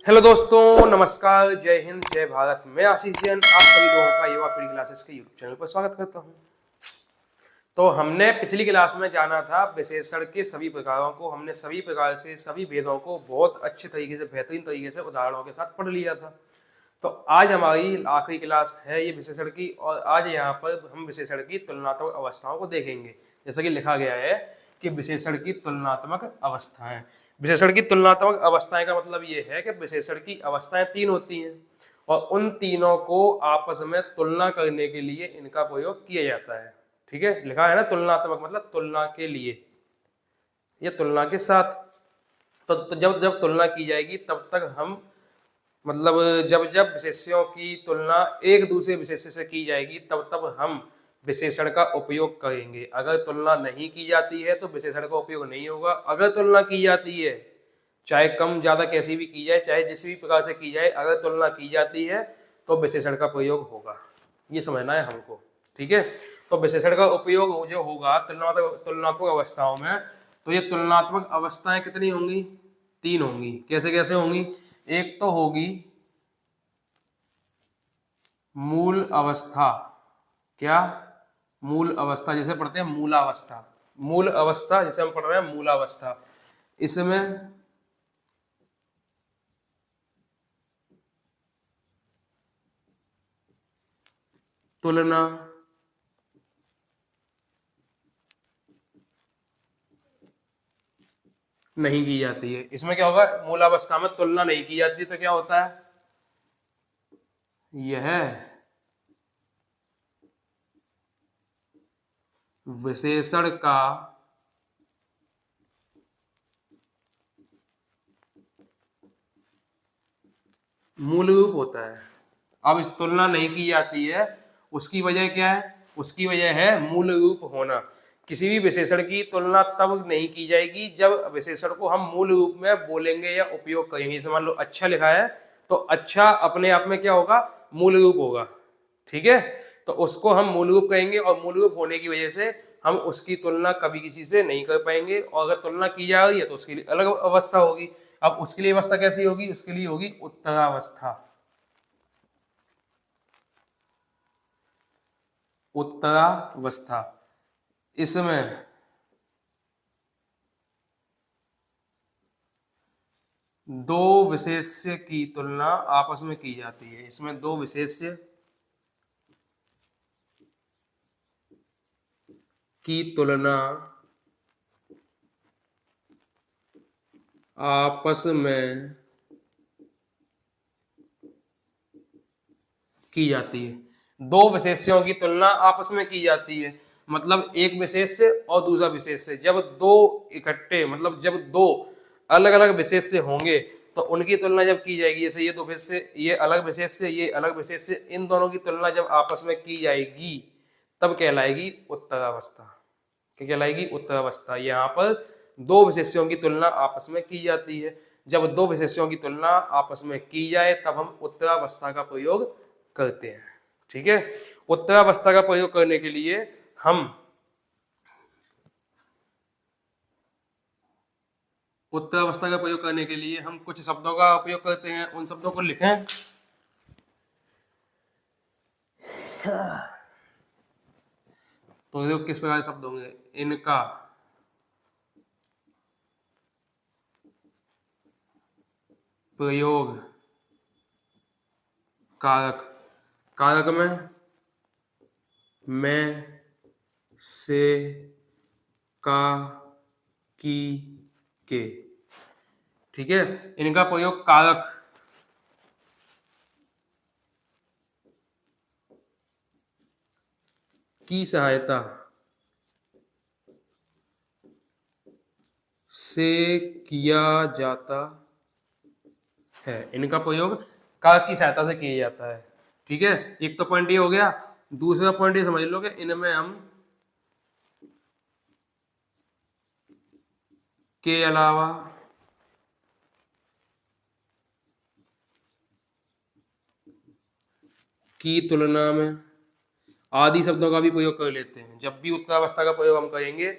Hello दोस्तों, नमस्कार, जय हिंद, जय भारत। मैं आशीष जैन आप सभी लोगों का युवा पीढ़ी क्लासेस के यूट्यूब चैनल पर स्वागत करता हूं। तो हमने पिछली क्लास में जाना था विशेषण के सभी प्रकारों को। हमने सभी प्रकार से सभी भेदों को बहुत अच्छे तरीके से, बेहतरीन तरीके से उदाहरणों के साथ पढ़ लिया था। तो आज हमारी आखिरी क्लास है ये विशेषण की, और आज यहाँ पर हम विशेषण की तुलनात्मक अवस्थाओं को देखेंगे। जैसा कि लिखा गया है कि विशेषण की तुलनात्मक अवस्थाएं। विशेषण की तुलनात्मक अवस्थाएं का मतलब ये है कि विशेषण की अवस्थाएं तीन होती हैं और उन तीनों को आपस में तुलना करने के लिए इनका प्रयोग किया जाता है। ठीक है, लिखा है ना तुलनात्मक मतलब तुलना के लिए या तुलना के साथ। तो जब जब तुलना की जाएगी तब तक हम मतलब जब जब विशेष्यों की तुलना एक दूसरे विशेष्य से की जाएगी तब तब हम विशेषण का उपयोग करेंगे। अगर तुलना नहीं की जाती है तो विशेषण का उपयोग नहीं होगा। अगर तुलना की जाती है, चाहे कम ज्यादा कैसी भी की जाए, चाहे जिस भी प्रकार से की जाए, अगर तुलना की जाती है तो विशेषण का प्रयोग होगा। ये समझना है हमको। ठीक है, तो विशेषण का उपयोग जो होगा तुलनात्मक अवस्थाओं में, तो ये तुलनात्मक अवस्थाएं कितनी होंगी? तीन होंगी। कैसे कैसे होंगी? एक तो होगी मूल अवस्था। क्या? मूल अवस्था, जैसे पढ़ते हैं मूलावस्था। मूल अवस्था जिसे हम पढ़ रहे हैं मूलावस्था, इसमें तुलना नहीं की जाती है। इसमें क्या होगा? मूलावस्था में तुलना नहीं की जाती तो क्या होता है? यह विशेषण का मूल रूप होता है। अब इस तुलना नहीं की जाती है, उसकी वजह क्या है? उसकी वजह है मूल रूप होना। किसी भी विशेषण की तुलना तब नहीं की जाएगी जब विशेषण को हम मूल रूप में बोलेंगे या उपयोग करेंगे। जैसे मान लो अच्छा लिखा है तो अच्छा अपने आप में क्या होगा? मूल रूप होगा। ठीक है, तो उसको हम मूल रूप कहेंगे और मूल रूप होने की वजह से हम उसकी तुलना कभी किसी से नहीं कर पाएंगे। और अगर तुलना की जा रही है तो उसके लिए अलग अवस्था होगी। अब उसके लिए अवस्था कैसी होगी? उसके लिए होगी उत्तरावस्था। उत्तरावस्था, इसमें दो विशेष्य की तुलना आपस में की जाती है। इसमें दो विशेष्य की तुलना आपस में की जाती है। दो विशेष्यों की तुलना आपस में की जाती है, मतलब एक विशेष्य और दूसरा विशेष्य। जब दो इकट्ठे मतलब जब दो अलग अलग विशेष्य होंगे तो उनकी तुलना जब की जाएगी, जैसे ये दो विशेष्य, ये अलग विशेष्य, ये अलग विशेष्य, इन दोनों की तुलना जब आपस में की जाएगी तब कहलाएगी उत्तरावस्था। क्या कहलाएगी? उत्तरावस्था। यहाँ पर दो विशेष्यों की तुलना आपस में की जाती है। जब दो विशेष्यों की तुलना आपस में की जाए तब हम उत्तरावस्था का प्रयोग करते हैं। ठीक है, उत्तरावस्था का प्रयोग करने के लिए हम उत्तरावस्था का प्रयोग करने के लिए हम कुछ शब्दों का उपयोग करते हैं। उन शब्दों को लिखें। तो देखो किस प्रकार शब्द होंगे। इनका प्रयोग कारक। कारक में मैं, से, का, की, के। ठीक है, इनका प्रयोग कारक की सहायता से किया जाता है, इनका प्रयोग का की सहायता से किया जाता है। ठीक है, एक तो पॉइंट ये हो गया। दूसरा पॉइंट ये समझ लो कि इनमें हम के अलावा की तुलना में आदि शब्दों का भी प्रयोग कर लेते हैं। जब भी उत्तरावस्था का प्रयोग हम करेंगे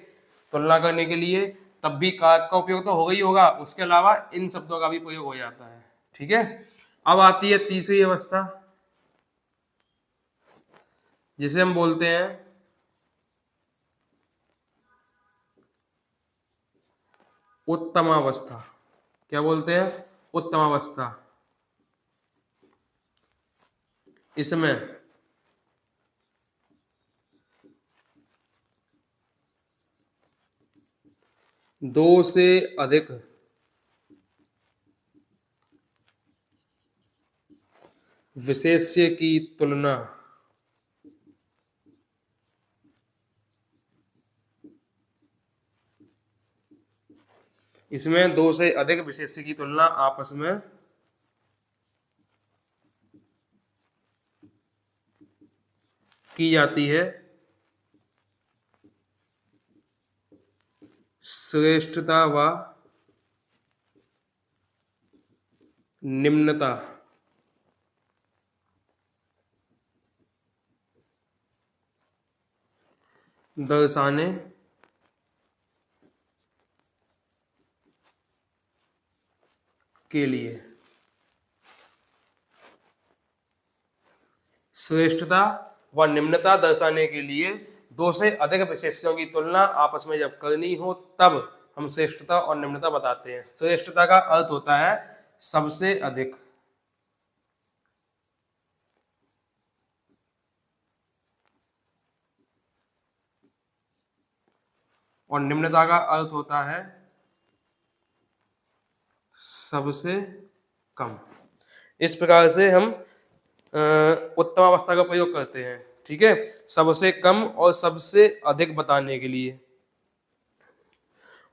तुलना करने के लिए, तब भी का उपयोग तो होगा ही होगा, उसके अलावा इन शब्दों का भी प्रयोग हो जाता है। ठीक है, अब आती है तीसरी अवस्था, जिसे हम बोलते हैं उत्तमावस्था। क्या बोलते हैं? उत्तमावस्था। इसमें दो से अधिक विशेष्य की तुलना इसमें दो से अधिक विशेष्य की तुलना आपस में की जाती है श्रेष्ठता व निम्नता दर्शाने के लिए। श्रेष्ठता व निम्नता दर्शाने के लिए दो से अधिक विशेष्यों की तुलना आपस में जब करनी हो तब हम श्रेष्ठता और निम्नता बताते हैं। श्रेष्ठता का अर्थ होता है सबसे अधिक, और निम्नता का अर्थ होता है सबसे कम। इस प्रकार से हम उत्तम अवस्था का प्रयोग करते हैं। ठीक है, सबसे कम और सबसे अधिक बताने के लिए।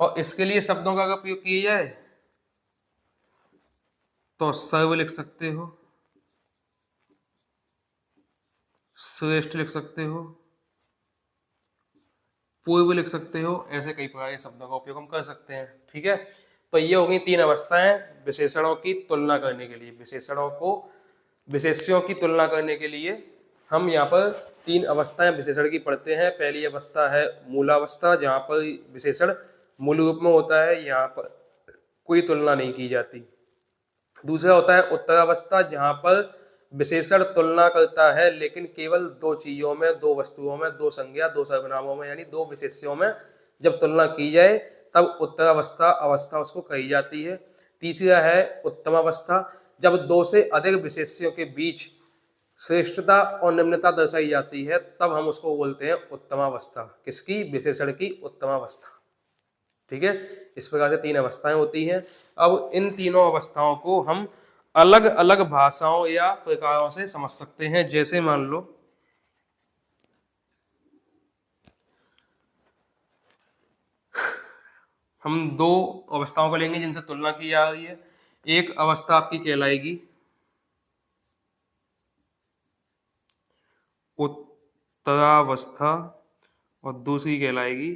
और इसके लिए शब्दों का अगर प्रयोग किया जाए तो सर्व लिख सकते हो, श्रेष्ठ लिख सकते हो, पूर्व लिख सकते हो, ऐसे कई प्रकार के शब्दों का उपयोग हम कर सकते हैं। ठीक है, तो ये हो गई तीन अवस्थाएं विशेषणों की तुलना करने के लिए। विशेषणों को विशेष्यों की तुलना करने के लिए हम यहाँ पर तीन अवस्थाएं विशेषण की पढ़ते हैं। पहली अवस्था है मूलावस्था, जहाँ पर विशेषण मूल रूप में होता है, यहाँ पर कोई तुलना नहीं की जाती। दूसरा होता है उत्तरावस्था, जहाँ पर विशेषण तुलना करता है लेकिन केवल दो चीजों में, दो वस्तुओं में, दो संज्ञा, दो सर्वनामों में, यानी दो विशेष्यों में जब तुलना की जाए तब उत्तरावस्था अवस्था उसको कही जाती है। तीसरा है उत्तमावस्था, जब दो से अधिक विशेष्यों के बीच श्रेष्ठता और निम्नता दर्शाई जाती है तब हम उसको बोलते हैं उत्तमावस्था। किसकी? विशेषण की उत्तमावस्था। ठीक है, इस प्रकार से तीन अवस्थाएं होती हैं। अब इन तीनों अवस्थाओं को हम अलग अलग भाषाओं या प्रकारों से समझ सकते हैं। जैसे मान लो हम दो अवस्थाओं को लेंगे जिनसे तुलना की जा रही है। एक अवस्था आपकी कहलाएगी उत्तरावस्था और दूसरी कहलाएगी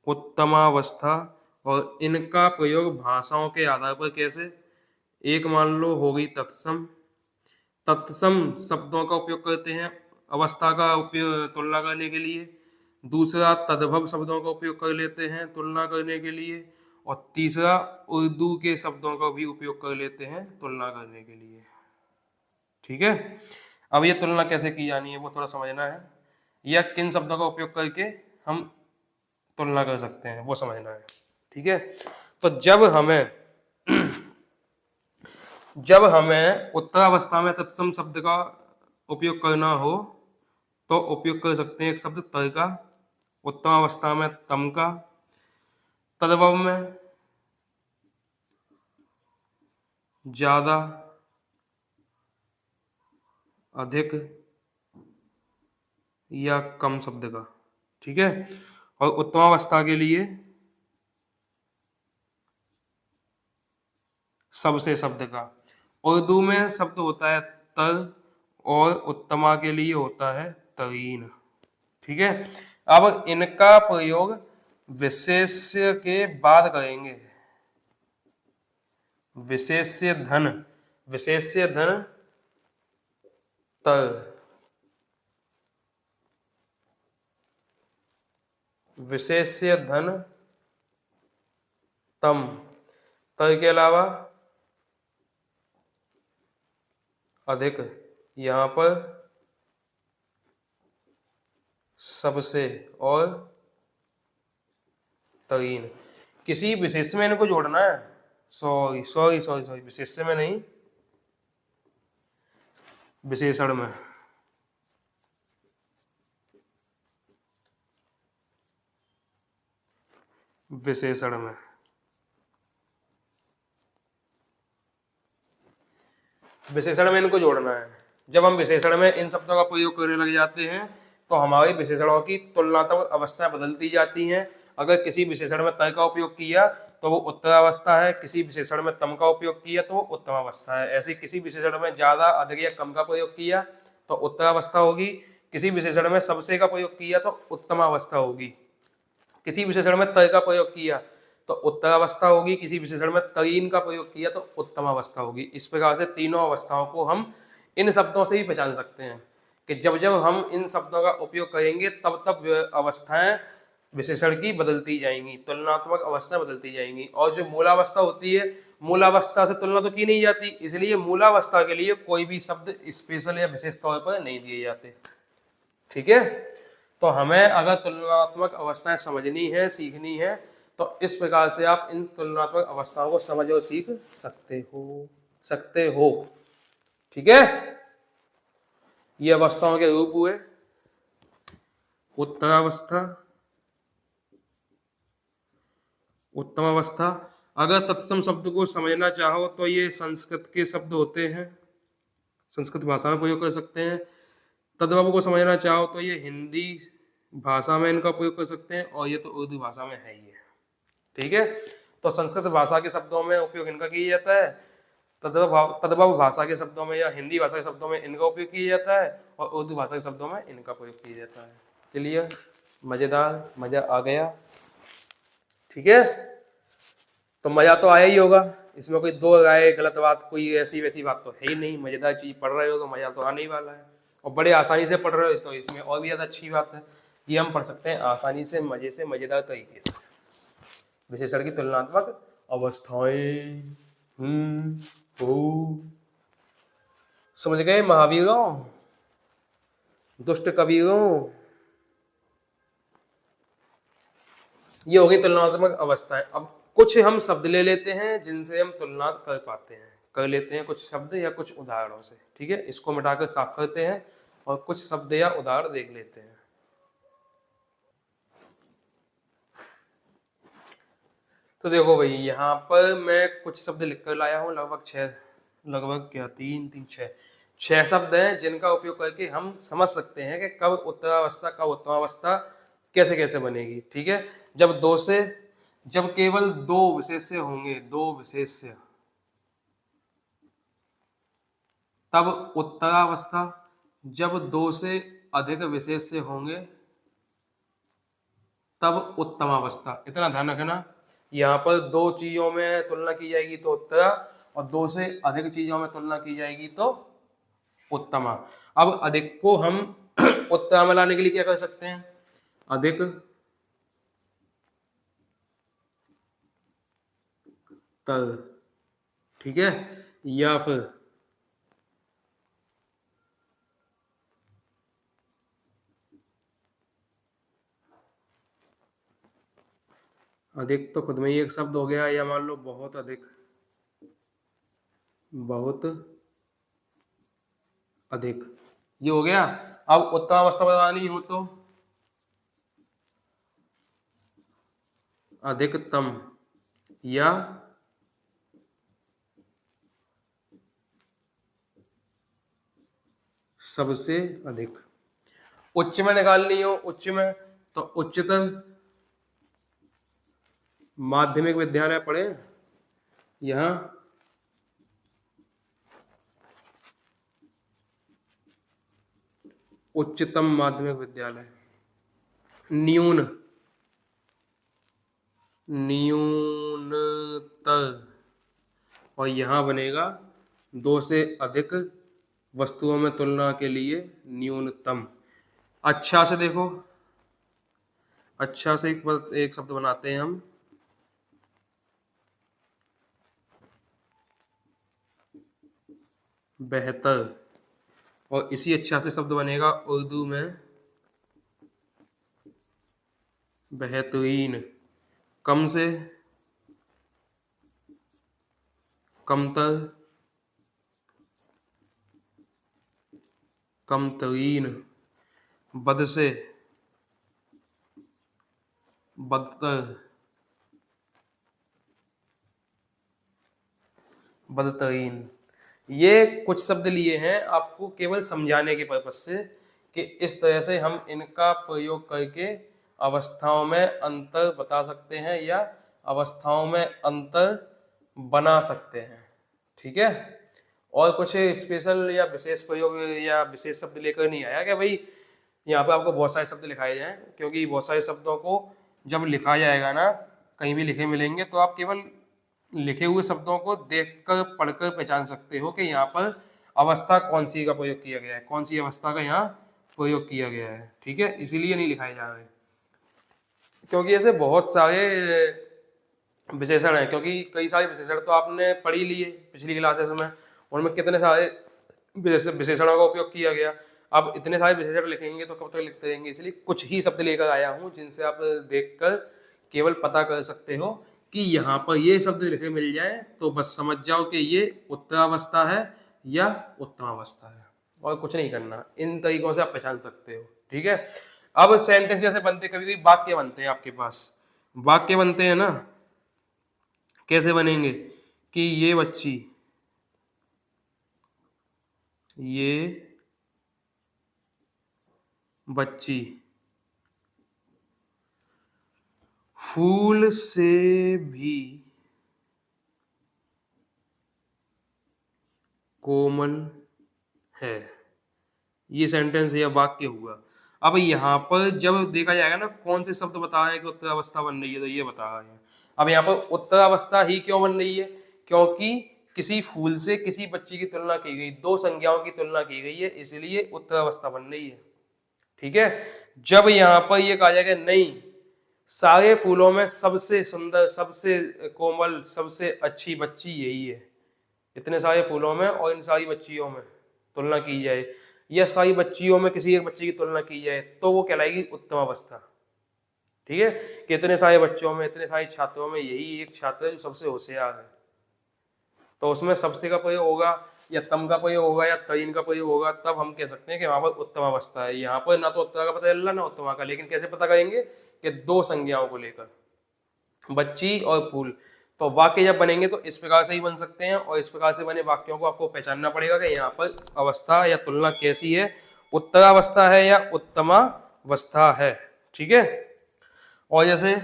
उत्तमावस्था। और इनका प्रयोग भाषाओं के आधार पर कैसे? एक मान लो हो गई तत्सम। तत्सम शब्दों का उपयोग करते हैं अवस्था का उपयोग तुलना करने के लिए। दूसरा तद्भव शब्दों का उपयोग कर लेते हैं तुलना करने के लिए। और तीसरा उर्दू के शब्दों का भी उपयोग कर लेते हैं तुलना करने के लिए। ठीक है, अब ये तुलना कैसे की जानी है वो थोड़ा समझना है, या किन शब्दों का उपयोग करके हम तुलना कर सकते हैं वो समझना है। ठीक है, तो जब हमें उत्तरावस्था में तत्सम शब्द का उपयोग करना हो तो उपयोग कर सकते हैं एक शब्द तर का, उत्तमावस्था में तम का, तद्भव में ज्यादा, अधिक या कम शब्द का। ठीक है, और उत्तमावस्था के लिए सबसे शब्द का। उर्दू में शब्द होता है तर और उत्तमा के लिए होता है तरीन। ठीक है, अब इनका प्रयोग विशेष्य के बाद करेंगे। विशेष्य धन, विशेष्य धन तर, विशेष्य धन तम, तर के अलावा अधिक, यहां पर सबसे और तरीन। किसी विशेष में इनको जोड़ना है, सॉरी सॉरी सॉरी सॉरी, विशेष में नहीं, विशेषण में। विशेषण में, विशेषण में इनको जोड़ना है। जब हम विशेषण में इन शब्दों का प्रयोग करने लग जाते हैं तो हमारी विशेषणों की तुलनात्मक अवस्थाएं बदलती जाती हैं। अगर किसी विशेषण में तय का उपयोग किया तो वो उत्तरावस्था है, किसी विशेषण में तम का उपयोग किया तो वो उत्तमावस्था है। ऐसे किसी विशेषण में ज्यादा, अधिक या कम का प्रयोग किया तो उत्तरावस्था होगी, किसी विशेषण में सबसे का प्रयोग किया तो उत्तमावस्था होगी, किसी विशेषण में तय का प्रयोग किया तो उत्तरावस्था होगी, किसी विशेषण में तरीन का प्रयोग किया तो उत्तमावस्था होगी। इस प्रकार से तीनों अवस्थाओं को हम इन शब्दों से ही पहचान सकते हैं कि जब जब हम इन शब्दों का उपयोग करेंगे तब तब अवस्थाएं विशेषण की बदलती जाएंगी, तुलनात्मक अवस्थाएं बदलती जाएंगी। और जो मूलावस्था होती है, मूलावस्था से तुलना तो की नहीं जाती, इसलिए मूलावस्था के लिए कोई भी शब्द स्पेशल या विशेष तौर पर नहीं दिए जाते। ठीक है, तो हमें अगर तुलनात्मक अवस्थाएं समझनी है, सीखनी है, तो इस प्रकार से आप इन तुलनात्मक अवस्थाओं को समझ और सीख सकते हो। ठीक है, ये अवस्थाओं के रूप हुए उत्तरावस्था, उत्तमावस्था। अगर तत्सम शब्द को समझना चाहो तो ये संस्कृत के शब्द होते हैं, संस्कृत भाषा में प्रयोग कर सकते हैं। तद्भव को समझना चाहो तो ये हिंदी भाषा में इनका प्रयोग कर सकते हैं, और ये तो उर्दू भाषा में है ही है। ठीक है, तो संस्कृत भाषा के शब्दों में उपयोग इनका किया जाता है, तद्भव भाषा के शब्दों में या हिंदी भाषा के शब्दों में इनका उपयोग किया जाता है, और उर्दू भाषा के शब्दों में इनका प्रयोग किया जाता है। चलिए, मजेदार, मजा आ गया। ठीक है, तो मजा तो आया ही होगा, इसमें कोई दो राय गलत बात, कोई ऐसी वैसी बात तो है ही नहीं। मजेदार चीज पढ़ रहे हो तो मजा तो आने ही वाला है, और बड़े आसानी से पढ़ रहे हो तो इसमें और भी ज्यादा अच्छी बात है। ये हम पढ़ सकते हैं आसानी से, मजे से, मजेदार तरीके से। विशेषण की तुलनात्मक अवस्थाएं। समझ गए महावीरों, दुष्ट कबीरों? ये हो गई तुलनात्मक अवस्थाएं। अब कुछ हम शब्द ले लेते हैं जिनसे हम तुलना कर पाते हैं, कर लेते हैं कुछ शब्द या कुछ उदाहरणों से। ठीक है, इसको मिटाकर साफ करते हैं और कुछ शब्द या उदाहरण देख लेते हैं। तो देखो भाई, यहाँ पर मैं कुछ शब्द लिखकर लाया हूँ, लगभग क्या, 6 शब्द हैं जिनका उपयोग करके हम समझ सकते हैं कि कब उत्तरावस्था कब उत्तमावस्था कैसे कैसे बनेगी। ठीक है, जब केवल 2 विशेष्य होंगे, 2 विशेष्य, तब उत्तरावस्था। जब 2 से अधिक विशेष्य होंगे तब उत्तमावस्था। इतना ध्यान रखना, यहाँ पर 2 चीजों में तुलना की जाएगी तो उत्तरा, और 2 से अधिक चीजों में तुलना की जाएगी तो उत्तमा। अब अधिक को हम उत्तरा में लाने के लिए क्या कर सकते हैं? अधिक तर, ठीक है, या फिर अधिक तो खुद में ही एक शब्द हो गया, या मान लो बहुत अधिक, बहुत अधिक, ये हो गया। अब उत्तमावस्था बतानी हो तो अधिकतम या सबसे अधिक। उच्च में निकालनी हो, उच्च में तो उच्चतर माध्यमिक विद्यालय पढ़े, यहाँ उच्चतम माध्यमिक विद्यालय। न्यून, न्यूनतर, और यहाँ बनेगा दो से अधिक वस्तुओं में तुलना के लिए न्यूनतम। अच्छा से देखो, अच्छा से एक शब्द बनाते हैं हम, बेहतर, और इसी अच्छा से शब्द बनेगा उर्दू में बेहतरीन। कम से कमतर, कमतरीन। बद से बदतर, बदतरीन। ये कुछ शब्द लिए हैं आपको केवल समझाने के पर्पज से कि इस तरह से हम इनका प्रयोग करके अवस्थाओं में अंतर बता सकते हैं या अवस्थाओं में अंतर बना सकते हैं। ठीक है, और कुछ स्पेशल या विशेष प्रयोग या विशेष शब्द लेकर नहीं आया कि भाई यहाँ पे आपको बहुत सारे शब्द लिखाए जाएं, क्योंकि बहुत सारे शब्दों को जब लिखा जाएगा ना, कहीं भी लिखे मिलेंगे तो आप केवल लिखे हुए शब्दों को देखकर पढ़कर पहचान सकते हो कि यहाँ पर अवस्था कौन सी का प्रयोग किया गया है, कौन सी अवस्था का यहाँ प्रयोग किया गया है। ठीक है, इसीलिए नहीं लिखाए जा रहे, क्योंकि ऐसे बहुत सारे विशेषण हैं, क्योंकि कई सारे विशेषण तो आपने पढ़ ही लिए पिछली क्लासेस में, उनमें कितने सारे विशेषणों का उपयोग किया गया। अब इतने सारे विशेषण लिखेंगे तो कब तक लिखते रहेंगे, इसलिए कुछ ही शब्द लेकर आया हूँ जिनसे आप देखकर केवल पता कर सकते हो कि यहाँ पर ये शब्द लिखे मिल जाए तो बस समझ जाओ कि ये उत्तरावस्था है या उत्तमावस्था है, और कुछ नहीं करना। इन तरीकों से आप पहचान सकते हो। ठीक है, अब सेंटेंस जैसे बनते, कभी कभी वाक्य बनते हैं आपके पास, वाक्य बनते हैं ना, कैसे बनेंगे कि ये बच्ची, ये बच्ची फूल से भी कोमल है। ये सेंटेंस या वाक्य हुआ। अब यहाँ पर जब देखा जाएगा ना कौन से शब्द बता रहे हैं कि उत्तरावस्था बन रही है, तो ये बता रहे हैं। अब यहाँ पर उत्तरावस्था ही क्यों बन रही है, क्योंकि किसी फूल से किसी बच्ची की तुलना की गई, दो संज्ञाओं की तुलना की गई है, इसलिए उत्तरावस्था बन रही है। ठीक है, जब यहाँ पर ये कहा जाएगा नहीं, सारे फूलों में सबसे सुंदर, सबसे कोमल, सबसे अच्छी बच्ची यही है, इतने सारे फूलों में और इन सारी बच्चियों में तुलना की जाए, या सारी बच्चियों में किसी एक बच्ची की तुलना की जाए, तो वो कहलाएगी उत्तमावस्था। ठीक है, कि इतने सारे बच्चों में, इतने सारे छात्रों में यही एक छात्र है जो सबसे होशियार है, तो उसमें सबसे का प्रयोग होगा या तम का प्रयोग होगा या तरीन का प्रयोग होगा, तब हम कह सकते हैं कि वहां पर उत्तमावस्था है। यहाँ पर ना तो उत्तरा का पता चल रहा ना उत्तमा का, लेकिन कैसे पता करेंगे कि दो संज्ञाओं को लेकर, बच्ची और फूल। तो वाक्य जब बनेंगे तो इस प्रकार से ही बन सकते हैं, और इस प्रकार से बने वाक्यों को आपको पहचानना पड़ेगा कि यहाँ पर अवस्था या तुलना कैसी है, उत्तरावस्था है या उत्तमावस्था है। ठीक है, और जैसे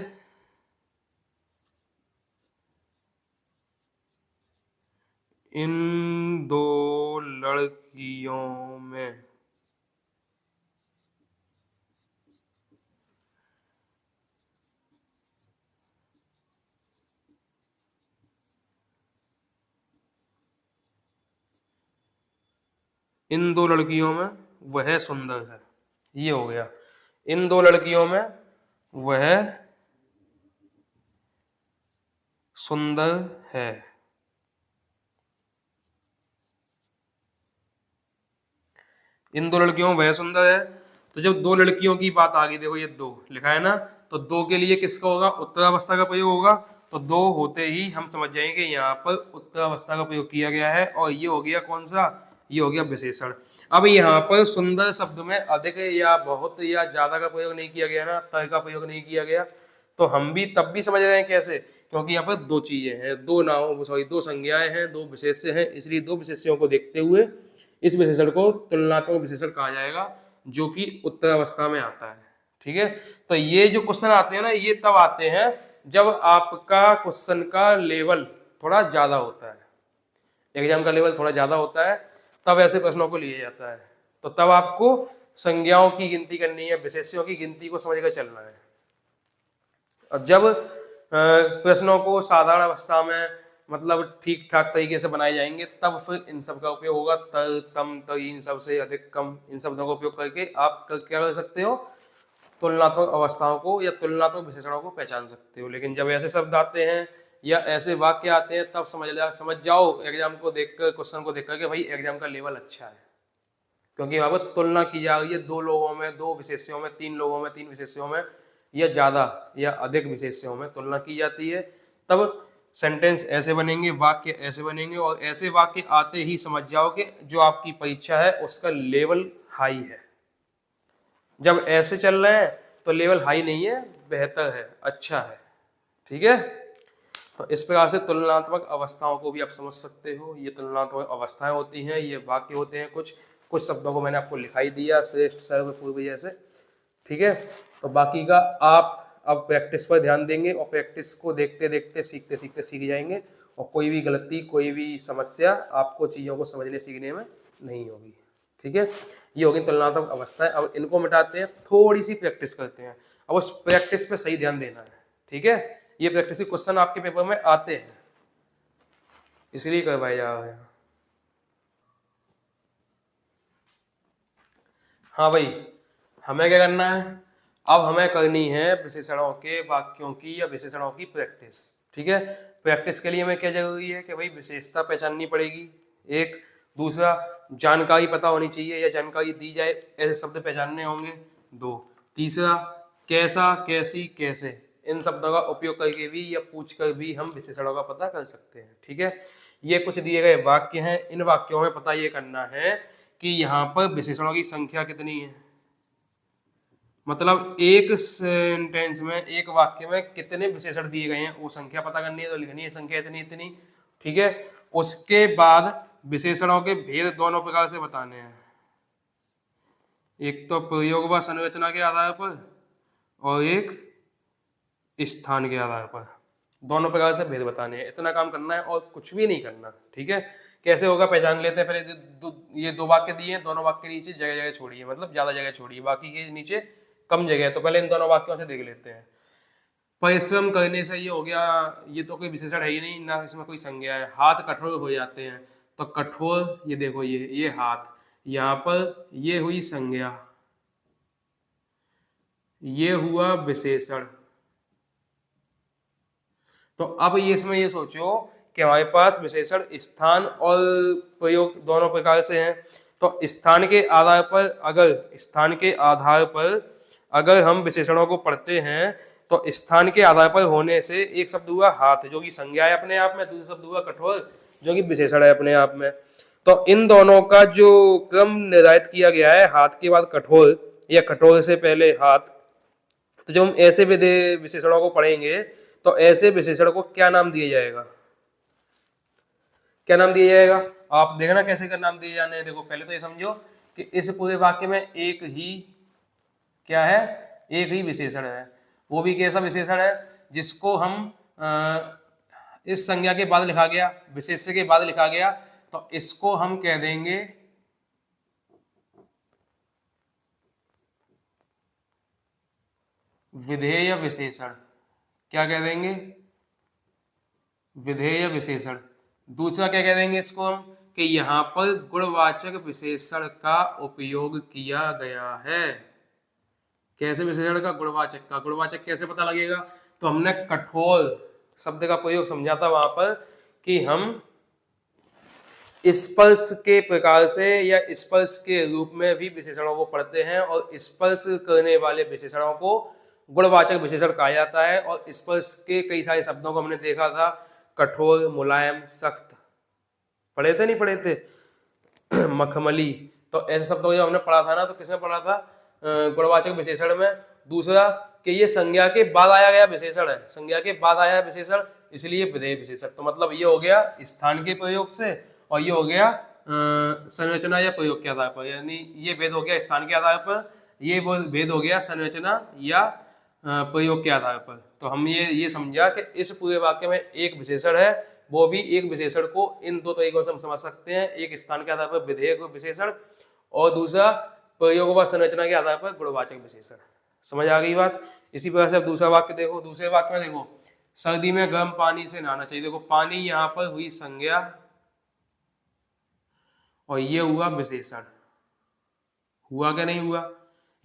इन दो लड़कियों में इन दो लड़कियों में वह सुंदर है, ये हो गया। इन दो लड़कियों में वह सुंदर है। इन दो लड़कियों में वह सुंदर है, तो जब दो लड़कियों की बात आ गई, देखो ये दो लिखा है ना, तो दो के लिए किसका होगा, उत्तरावस्था का प्रयोग होगा। तो दो होते ही हम समझ जाएंगे यहाँ पर उत्तरावस्था का प्रयोग किया गया है, और ये हो गया कौन सा, ये हो गया विशेषण। अब यहाँ पर सुंदर शब्द में अधिक या बहुत या ज्यादा का प्रयोग नहीं किया गया ना, तर का प्रयोग नहीं किया गया, तो हम भी तब भी समझ रहे हैं कैसे, क्योंकि यहाँ पर दो चीजें हैं, दो नाम सॉरी दो संज्ञाएं हैं, दो विशेष्य हैं, इसलिए दो विशेष्यों को देखते हुए इस विशेषण को तुलनात्मक विशेषण कहा जाएगा, जो कि उत्तरावस्था में आता है। ठीक है, तो ये जो क्वेश्चन आते हैं ना, ये तब आते हैं जब आपका क्वेश्चन का लेवल थोड़ा ज्यादा होता है, एग्जाम का लेवल थोड़ा ज्यादा होता है, तब ऐसे प्रश्नों को लिया जाता है। तो तब आपको संज्ञाओं की गिनती करनी है, विशेष्यों की गिनती को समझकर चलना है। और जब प्रश्नों को साधारण अवस्था में मतलब ठीक ठाक तरीके से बनाए जाएंगे तब फिर इन सब का उपयोग होगा। तर, तम, तई, इन सब से अधिक, कम, इन शब्दों का उपयोग करके आप क्या कर सकते हो, तुलनात्मक अवस्थाओं को या तुलनात्मक विशेषणों को पहचान सकते हो। लेकिन जब ऐसे शब्द आते हैं या ऐसे वाक्य आते हैं तब समझ जाओ एग्जाम को देखकर, क्वेश्चन को देखकर कि भाई एग्जाम का लेवल अच्छा है, क्योंकि वहां पर तुलना की जा रही है दो लोगों में, दो विशेष्यों में, तीन लोगों में, तीन विशेष्यों में, या ज्यादा या अधिक विशेष्यों में तुलना की जाती है। तब सेंटेंस ऐसे बनेंगे, वाक्य ऐसे बनेंगे, और ऐसे वाक्य आते ही समझ जाओ कि जो आपकी परीक्षा है उसका लेवल हाई है। जब ऐसे चल रहे हैं तो लेवल हाई नहीं है, बेहतर है, अच्छा है, ठीक है। तो इस प्रकार से तुलनात्मक अवस्थाओं को भी आप समझ सकते हो। ये तुलनात्मक अवस्थाएं होती हैं, ये वाक्य होते हैं। कुछ शब्दों को मैंने आपको लिखाई दिया श्रेष्ठ, सर्व, पूर्व जैसे, ठीक है। तो बाकी का आप अब प्रैक्टिस पर ध्यान देंगे और प्रैक्टिस को देखते देखते सीखते सीखते सीख जाएंगे, और कोई भी गलती, कोई भी समस्या आपको चीज़ों को समझने सीखने में नहीं होगी, ठीक है। ये होगी तुलनात्मक अवस्थाएं। अब इनको मिटाते हैं, थोड़ी सी प्रैक्टिस करते हैं। अब उस प्रैक्टिस पे सही ध्यान देना है, ठीक है। ये प्रैक्टिस के क्वेश्चन आपके पेपर में आते हैं, इसलिए करवाए जा रहे हैं। हाँ भाई, हमें क्या करना है, अब हमें करनी है विशेषणों के वाक्यों की या विशेषणों की प्रैक्टिस, ठीक है। प्रैक्टिस के लिए हमें क्या जरूरी है कि भाई विशेषता पहचाननी पड़ेगी, एक। दूसरा, जानकारी पता होनी चाहिए या जानकारी दी जाए ऐसे शब्द पहचानने होंगे, दो। तीसरा, कैसा, कैसी, कैसे, इन शब्दों का उपयोग करके भी या पूछ कर भी हम विशेषणों का पता कर सकते हैं, ठीक है। ये कुछ दिए गए वाक्य हैं, इन वाक्यों में पता ये करना है कि यहाँ पर विशेषणों की संख्या कितनी है, मतलब एक सेंटेंस में, एक वाक्य में कितने विशेषण दिए गए हैं वो संख्या पता करनी है, तो लिखनी है संख्या इतनी इतनी, ठीक है। उसके बाद विशेषणों के भेद दोनों प्रकार से बताने हैं, एक तो प्रयोग व संरचना के आधार पर और एक स्थान के आधार पर, दोनों प्रकार से भेद बताने हैं। इतना काम करना है और कुछ भी नहीं करना, ठीक है। कैसे होगा पहचान लेते हैं। पहले ये दो वाक्य दिए हैं, दोनों वाक्य के नीचे जगह जगह छोड़िए, मतलब ज्यादा जगह छोड़िए, बाकी के नीचे कम जगह है, तो पहले इन दोनों वाक्यों से देख लेते हैं। परिश्रम करने से ये हो गया, ये तो कोई विशेषण है ही नहीं ना, इसमें कोई संज्ञा है। हाथ कठोर हो जाते हैं, तो कठोर, ये देखो ये हाथ, यहाँ पर ये हुई संज्ञा, ये हुआ विशेषण। तो अब ये इसमें ये सोचो कि हमारे पास विशेषण स्थान और प्रयोग दोनों प्रकार से हैं। तो स्थान के आधार पर अगर हम विशेषणों को पढ़ते हैं तो स्थान के आधार पर होने से एक शब्द हुआ हाथ जो कि संज्ञा है अपने आप में, दूसरा शब्द हुआ कठोर जो कि विशेषण है अपने आप में। तो इन दोनों का जो क्रम निर्धारित किया गया है, हाथ के बाद कठोर या कठोर से पहले हाथ, तो जब हम ऐसे विशेषणों को पढ़ेंगे तो ऐसे विशेषण को क्या नाम दिया जाएगा, क्या नाम दिया जाएगा, आप देखना कैसे का नाम दिए जाने हैं। देखो पहले तो ये समझो कि इस पूरे वाक्य में एक ही क्या है, एक ही विशेषण है। वो भी कैसा विशेषण है जिसको हम इस संज्ञा के बाद लिखा गया, विशेष्य के बाद लिखा गया, तो इसको हम कह देंगे विधेय विशेषण। क्या कह देंगे, विधेय विशेषण। दूसरा क्या कह देंगे इसको हम कि यहाँ पर गुणवाचक विशेषण का उपयोग किया गया है। कैसे विशेषण का, गुणवाचक का। गुणवाचक कैसे पता लगेगा, तो हमने कठोर शब्द का प्रयोग समझा था वहां पर कि हम स्पर्श के प्रकार से या स्पर्श के रूप में भी विशेषणों को पढ़ते हैं, और स्पर्श करने वाले विशेषणों को गुणवाचक विशेषण कहा जाता है। और स्पर्श के कई सारे शब्दों को हमने देखा था, कठोर, मुलायम, सख्त, पढ़े थे नहीं पढ़े थे, मखमली। तो ऐसे शब्दों को जब हमने पढ़ा था ना, तो किसमें पढ़ा था, गुणवाचक विशेषण में। दूसरा कि ये संज्ञा के बाद आया गया विशेषण है, संज्ञा के बाद आया विशेषण, इसलिए विधेय विशेषण। तो मतलब ये हो गया स्थान के प्रयोग से, और ये हो गया संरचना या प्रयोग के आधार पर, यानी ये भेद हो गया स्थान के आधार पर, ये भेद हो गया संरचना या प्रयोग के आधार पर। तो हम ये समझा कि इस पूरे वाक्य में एक विशेषण है, वो भी एक विशेषण को इन दो तरीकों से हम समझ सकते हैं, एक स्थान के आधार पर विधेय विशेषण, और दूसरा प्रयोगवाद संरचना के आधार पर गुणवाचक विशेषण। समझ आ गई बात। इसी प्रकार से अब दूसरा वाक्य देखो, दूसरे वाक्य में देखो सर्दी में गर्म पानी से नहाना चाहिए। देखो पानी यहाँ पर हुई संज्ञा और ये हुआ विशेषण। हुआ क्या नहीं हुआ?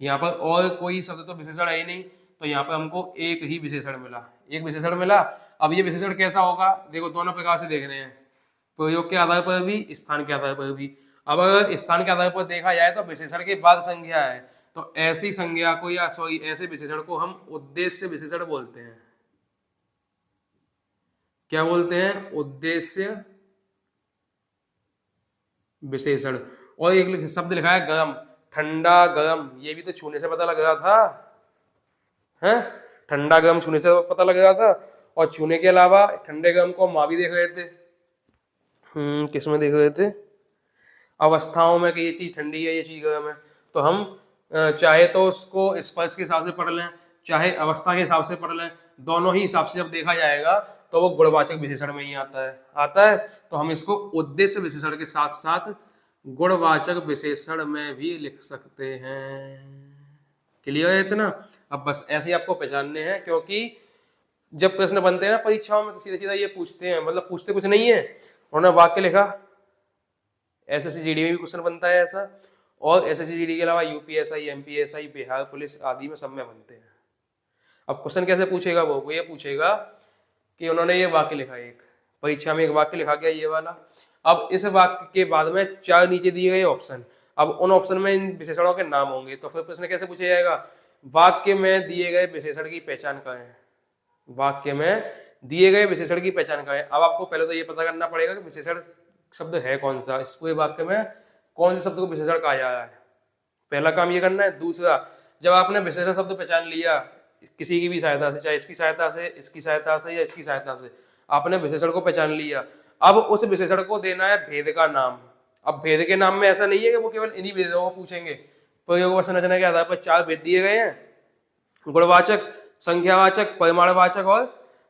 यहाँ पर और कोई शब्द तो विशेषण है ही नहीं, तो यहाँ पर हमको एक ही विशेषण मिला, एक विशेषण मिला। अब ये विशेषण कैसा होगा? देखो दोनों प्रकार से देख रहे हैं, प्रयोग के आधार पर भी, स्थान के आधार पर भी। अब अगर स्थान के आधार पर देखा जाए तो विशेषण के बाद संज्ञा है, तो ऐसी संज्ञा को या सॉरी ऐसे विशेषण को हम उद्देश्य विशेषण बोलते हैं। क्या बोलते हैं? उद्देश्य विशेषण। और एक शब्द लिखा है गरम, ठंडा गरम, ये भी तो छूने से पता लग रहा था है, ठंडा गरम छूने से पता लग रहा था। और छूने के अलावा ठंडे गरम को माँ भी देख रहे थे। किस में देख रहे थे? अवस्थाओं में कि ये चीज ठंडी है, ये चीज गर्म है। तो हम चाहे तो उसको स्पर्श के हिसाब से पढ़ लें, चाहे अवस्था के हिसाब से पढ़ लें, दोनों ही हिसाब से जब देखा जाएगा तो वो गुणवाचक विशेषण में ही आता है। तो हम इसको उद्देश्य विशेषण के साथ साथ गुणवाचक विशेषण में भी लिख सकते हैं। क्लियर है इतना? अब बस ऐसे ही आपको पहचानने हैं, क्योंकि जब प्रश्न बनते हैं ना परीक्षाओं में तो सीधा सीधा ये पूछते हैं, मतलब पूछते कुछ नहीं है, उन्होंने वाक्य लिखा। एसएससी जीडी में भी क्वेश्चन बनता है ऐसा, और एसएससी जीडी के अलावा यूपीएसआई, एमपीएसआई, बिहार पुलिस आदि में सब में बनते हैं। अब क्वेश्चन कैसे पूछेगा? वो ये पूछेगा कि उन्होंने ये वाक्य लिखा, एक परीक्षा में एक वाक्य लिखा गया ये वाला। अब इस वाक्य के बाद में 4 नीचे दिए गए ऑप्शन, अब उन ऑप्शन में इन विशेषणों के नाम होंगे। तो फिर प्रश्न कैसे पूछा जाएगा? वाक्य में दिए गए विशेषण की पहचान करें। वाक्य में दिए गए विशेषण की पहचान करें। अब आपको पहले तो ये पता करना पड़ेगा कि विशेषण शब्द है कौन सा, इस पूरे वाक्य में कौन से शब्द को विशेषण कहा जा रहा है। पहला काम ये करना है। दूसरा, जब आपने विशेषण शब्द पहचान लिया किसी की भी सहायता से, चाहे इसकी सहायता से, इसकी सहायता से या इसकी सहायता से, आपने विशेषण को पहचान लिया। अब उस विशेषण को देना है भेद का नाम। अब भेद के नाम में ऐसा नहीं है कि वो केवल इन्हीं भेदों को पूछेंगे। प्रयोग संरचना के आधार पर 4 भेद दिए गए हैं, गुणवाचक, संख्यावाचक, परिमाणवाचक और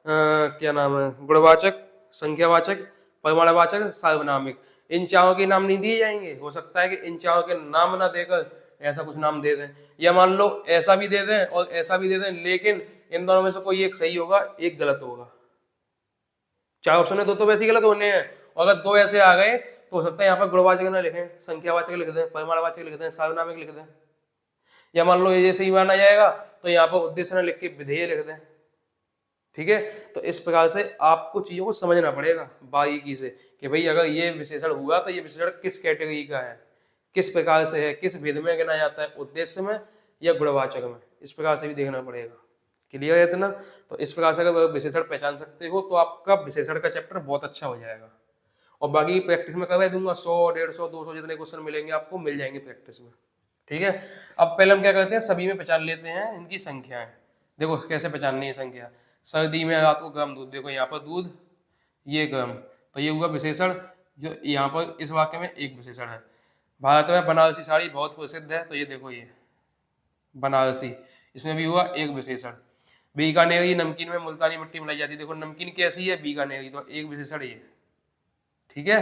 क्या नाम है, गुणवाचक, संख्यावाचक, परिमाणवाचक, सार्वनामिक। इन चारों के नाम नहीं दिए जाएंगे। हो सकता है कि इन चारों के नाम ना देकर ऐसा कुछ नाम दे दें, या मान लो ऐसा भी दे दें और ऐसा भी दे दें, लेकिन इन दोनों में से कोई एक सही होगा, एक गलत होगा। 4 ऑप्शन है, 2 तो वैसे ही गलत होने हैं, और अगर 2 ऐसे आ गए तो हो सकता है यहाँ पर गुणवाचक ना लिखें, संख्यावाचक लिख दें, परिमाणवाचक लिख दें, सार्वनामिक लिख दें, या मान लो ये जैसे ही माना जाएगा तो यहाँ पर उद्देश्य न लिख के विधेय लिख दें। ठीक है, तो इस प्रकार से आपको चीजों को समझना पड़ेगा बारीकी से कि भाई अगर ये विशेषण हुआ तो ये विशेषण किस कैटेगरी का है, किस प्रकार से है, किस भेद में गिना जाता है, उद्देश्य में या गुणवाचक में। इस प्रकार से भी देखना पड़ेगा। क्लियर है इतना? तो इस प्रकार से अगर विशेषण पहचान सकते हो तो आपका विशेषण का चैप्टर बहुत अच्छा हो जाएगा। और बाकी प्रैक्टिस में करवा दूंगा, 100, 150, 200 जितने क्वेश्चन मिलेंगे आपको मिल जाएंगे प्रैक्टिस में। ठीक है, अब पहले हम क्या करते हैं, सभी में पहचान लेते हैं इनकी संख्याएं। देखो कैसे पहचाननी है संख्या। सर्दी में रात को गर्म दूध, देखो यहाँ पर दूध, ये गर्म, तो ये हुआ विशेषण। जो यहाँ पर इस वाक्य में एक विशेषण है। भारत में बनारसी साड़ी बहुत प्रसिद्ध है, तो ये देखो ये बनारसी, इसमें भी हुआ एक विशेषण। बीकानेरी नमकीन में मुल्तानी मिट्टी मिलाई जाती है, देखो नमकीन कैसी है, बीकानेरी, तो एक विशेषण ये। ठीक है,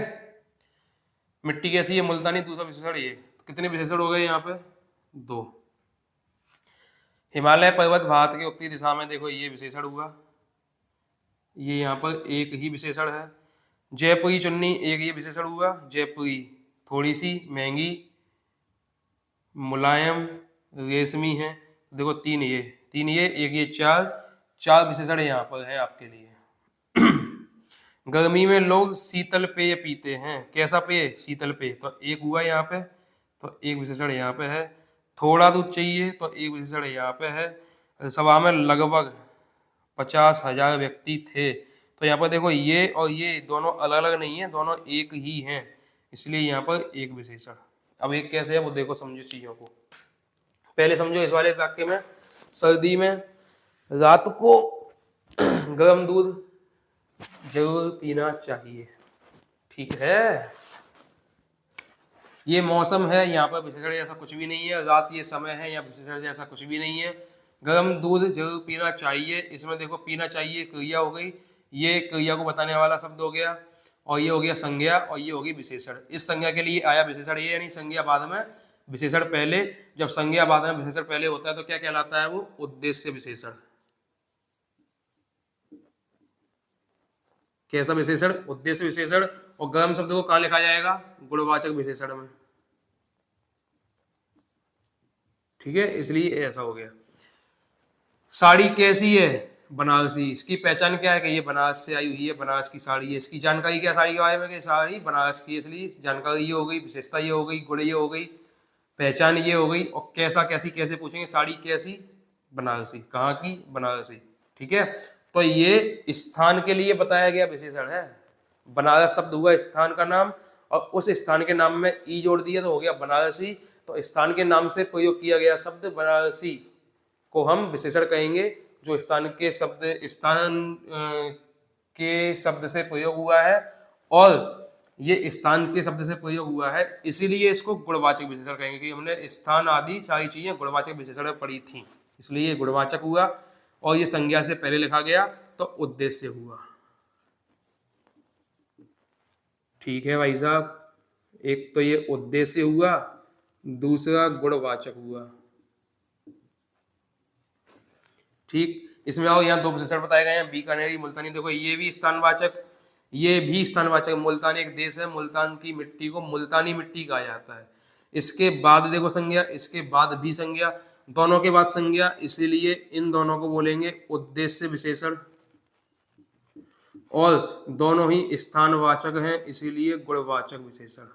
मिट्टी कैसी है, मुल्तानी, दूसरा विशेषण ये। कितने विशेषण हो गए यहाँ पे? 2। हिमालय पर्वत भारत के उत्तरी दिशा में, देखो ये विशेषण हुआ, ये यहाँ पर एक ही विशेषण है। जयपुरी चुन्नी, एक ये विशेषण हुआ, जयपुरी, थोड़ी सी महंगी, मुलायम, रेशमी है, देखो 3 ये, 3 ये, एक ये, 4 विशेषण यहाँ पर है आपके लिए। गर्मी में लोग शीतल पेय पीते हैं, कैसा पेय? शीतल पेय, तो एक हुआ यहाँ पे, तो एक विशेषण यहाँ पे है। थोड़ा दूध चाहिए, तो एक विशेषण यहाँ पे है। सभा में लगभग 50,000 व्यक्ति थे, तो यहाँ पर देखो ये और ये दोनों अलग अलग नहीं है, दोनों एक ही हैं, इसलिए यहाँ पर एक विशेषण। अब एक कैसे है वो देखो, समझो चीजों को। पहले समझो इस वाले वाक्य में, सर्दी में रात को गर्म दूध जरूर पीना चाहिए। ठीक है, ये मौसम है, यहाँ पर विशेषण ऐसा कुछ भी नहीं है, रात ये समय है, या विशेषण ऐसा कुछ भी नहीं है। गर्म दूध जरूर पीना चाहिए, इसमें देखो पीना चाहिए क्रिया हो गई, ये क्रिया को बताने वाला शब्द हो गया, और ये हो गया संज्ञा, और ये होगी विशेषण। इस संज्ञा के लिए आया विशेषण ये, यानी संज्ञा बाद में विशेषण पहले, जब संज्ञा बाद में विशेषण पहले होता है तो क्या कहलाता है वो? उद्देश्य विशेषण। कैसा विशेषण? उद्देश्य विशेषण। और गर्म शब्द को कहाँ लिखा जाएगा? गुणवाचक विशेषण में। ठीक है, इसलिए ऐसा हो गया। साड़ी कैसी है? बनारसी। इसकी पहचान क्या है कि ये बनारस से आई हुई है, बनारस की साड़ी है। इसकी जानकारी क्या साड़ी के बारे में कि साड़ी बनारस की, इसलिए जानकारी ये हो गई, विशेषता ये हो गई, गुण ये हो गई, पहचान ये हो गई। और कैसा कैसी कैसे पूछेंगे? साड़ी कैसी? बनारसी। कहाँ की? बनारसी। ठीक है, तो ये स्थान के लिए बताया गया विशेषण है। बनारस शब्द हुआ स्थान का नाम, और उस स्थान के नाम में ई जोड़ दिया तो हो गया बनारसी। तो स्थान के नाम से प्रयोग किया गया शब्द बनारसी को हम विशेषण कहेंगे, जो स्थान के शब्द से प्रयोग हुआ है, और ये स्थान के शब्द से प्रयोग हुआ है, इसीलिए इसको गुणवाचक विशेषण कहेंगे। कि हमने स्थान आदि सारी चीजें गुणवाचक विशेषण में पढ़ी थी, इसलिए ये गुणवाचक हुआ। और ये संज्ञा से पहले लिखा गया तो उद्देश्य हुआ। ठीक है भाई साहब, एक तो ये उद्देश्य हुआ, दूसरा गुणवाचक हुआ। ठीक, इसमें आओ, यहाँ दो विशेषण बताए गए हैं, बीकानेरी, मुल्तानी। देखो ये भी स्थानवाचक, ये भी स्थानवाचक। मुल्तान एक देश है, मुल्तान की मिट्टी को मुल्तानी मिट्टी कहा जाता है। इसके बाद देखो संज्ञा, इसके बाद भी संज्ञा, दोनों के बाद संज्ञा, इसीलिए इन दोनों को बोलेंगे उद्देश्य विशेषण। और दोनों ही स्थानवाचक हैं, इसीलिए गुणवाचक विशेषण।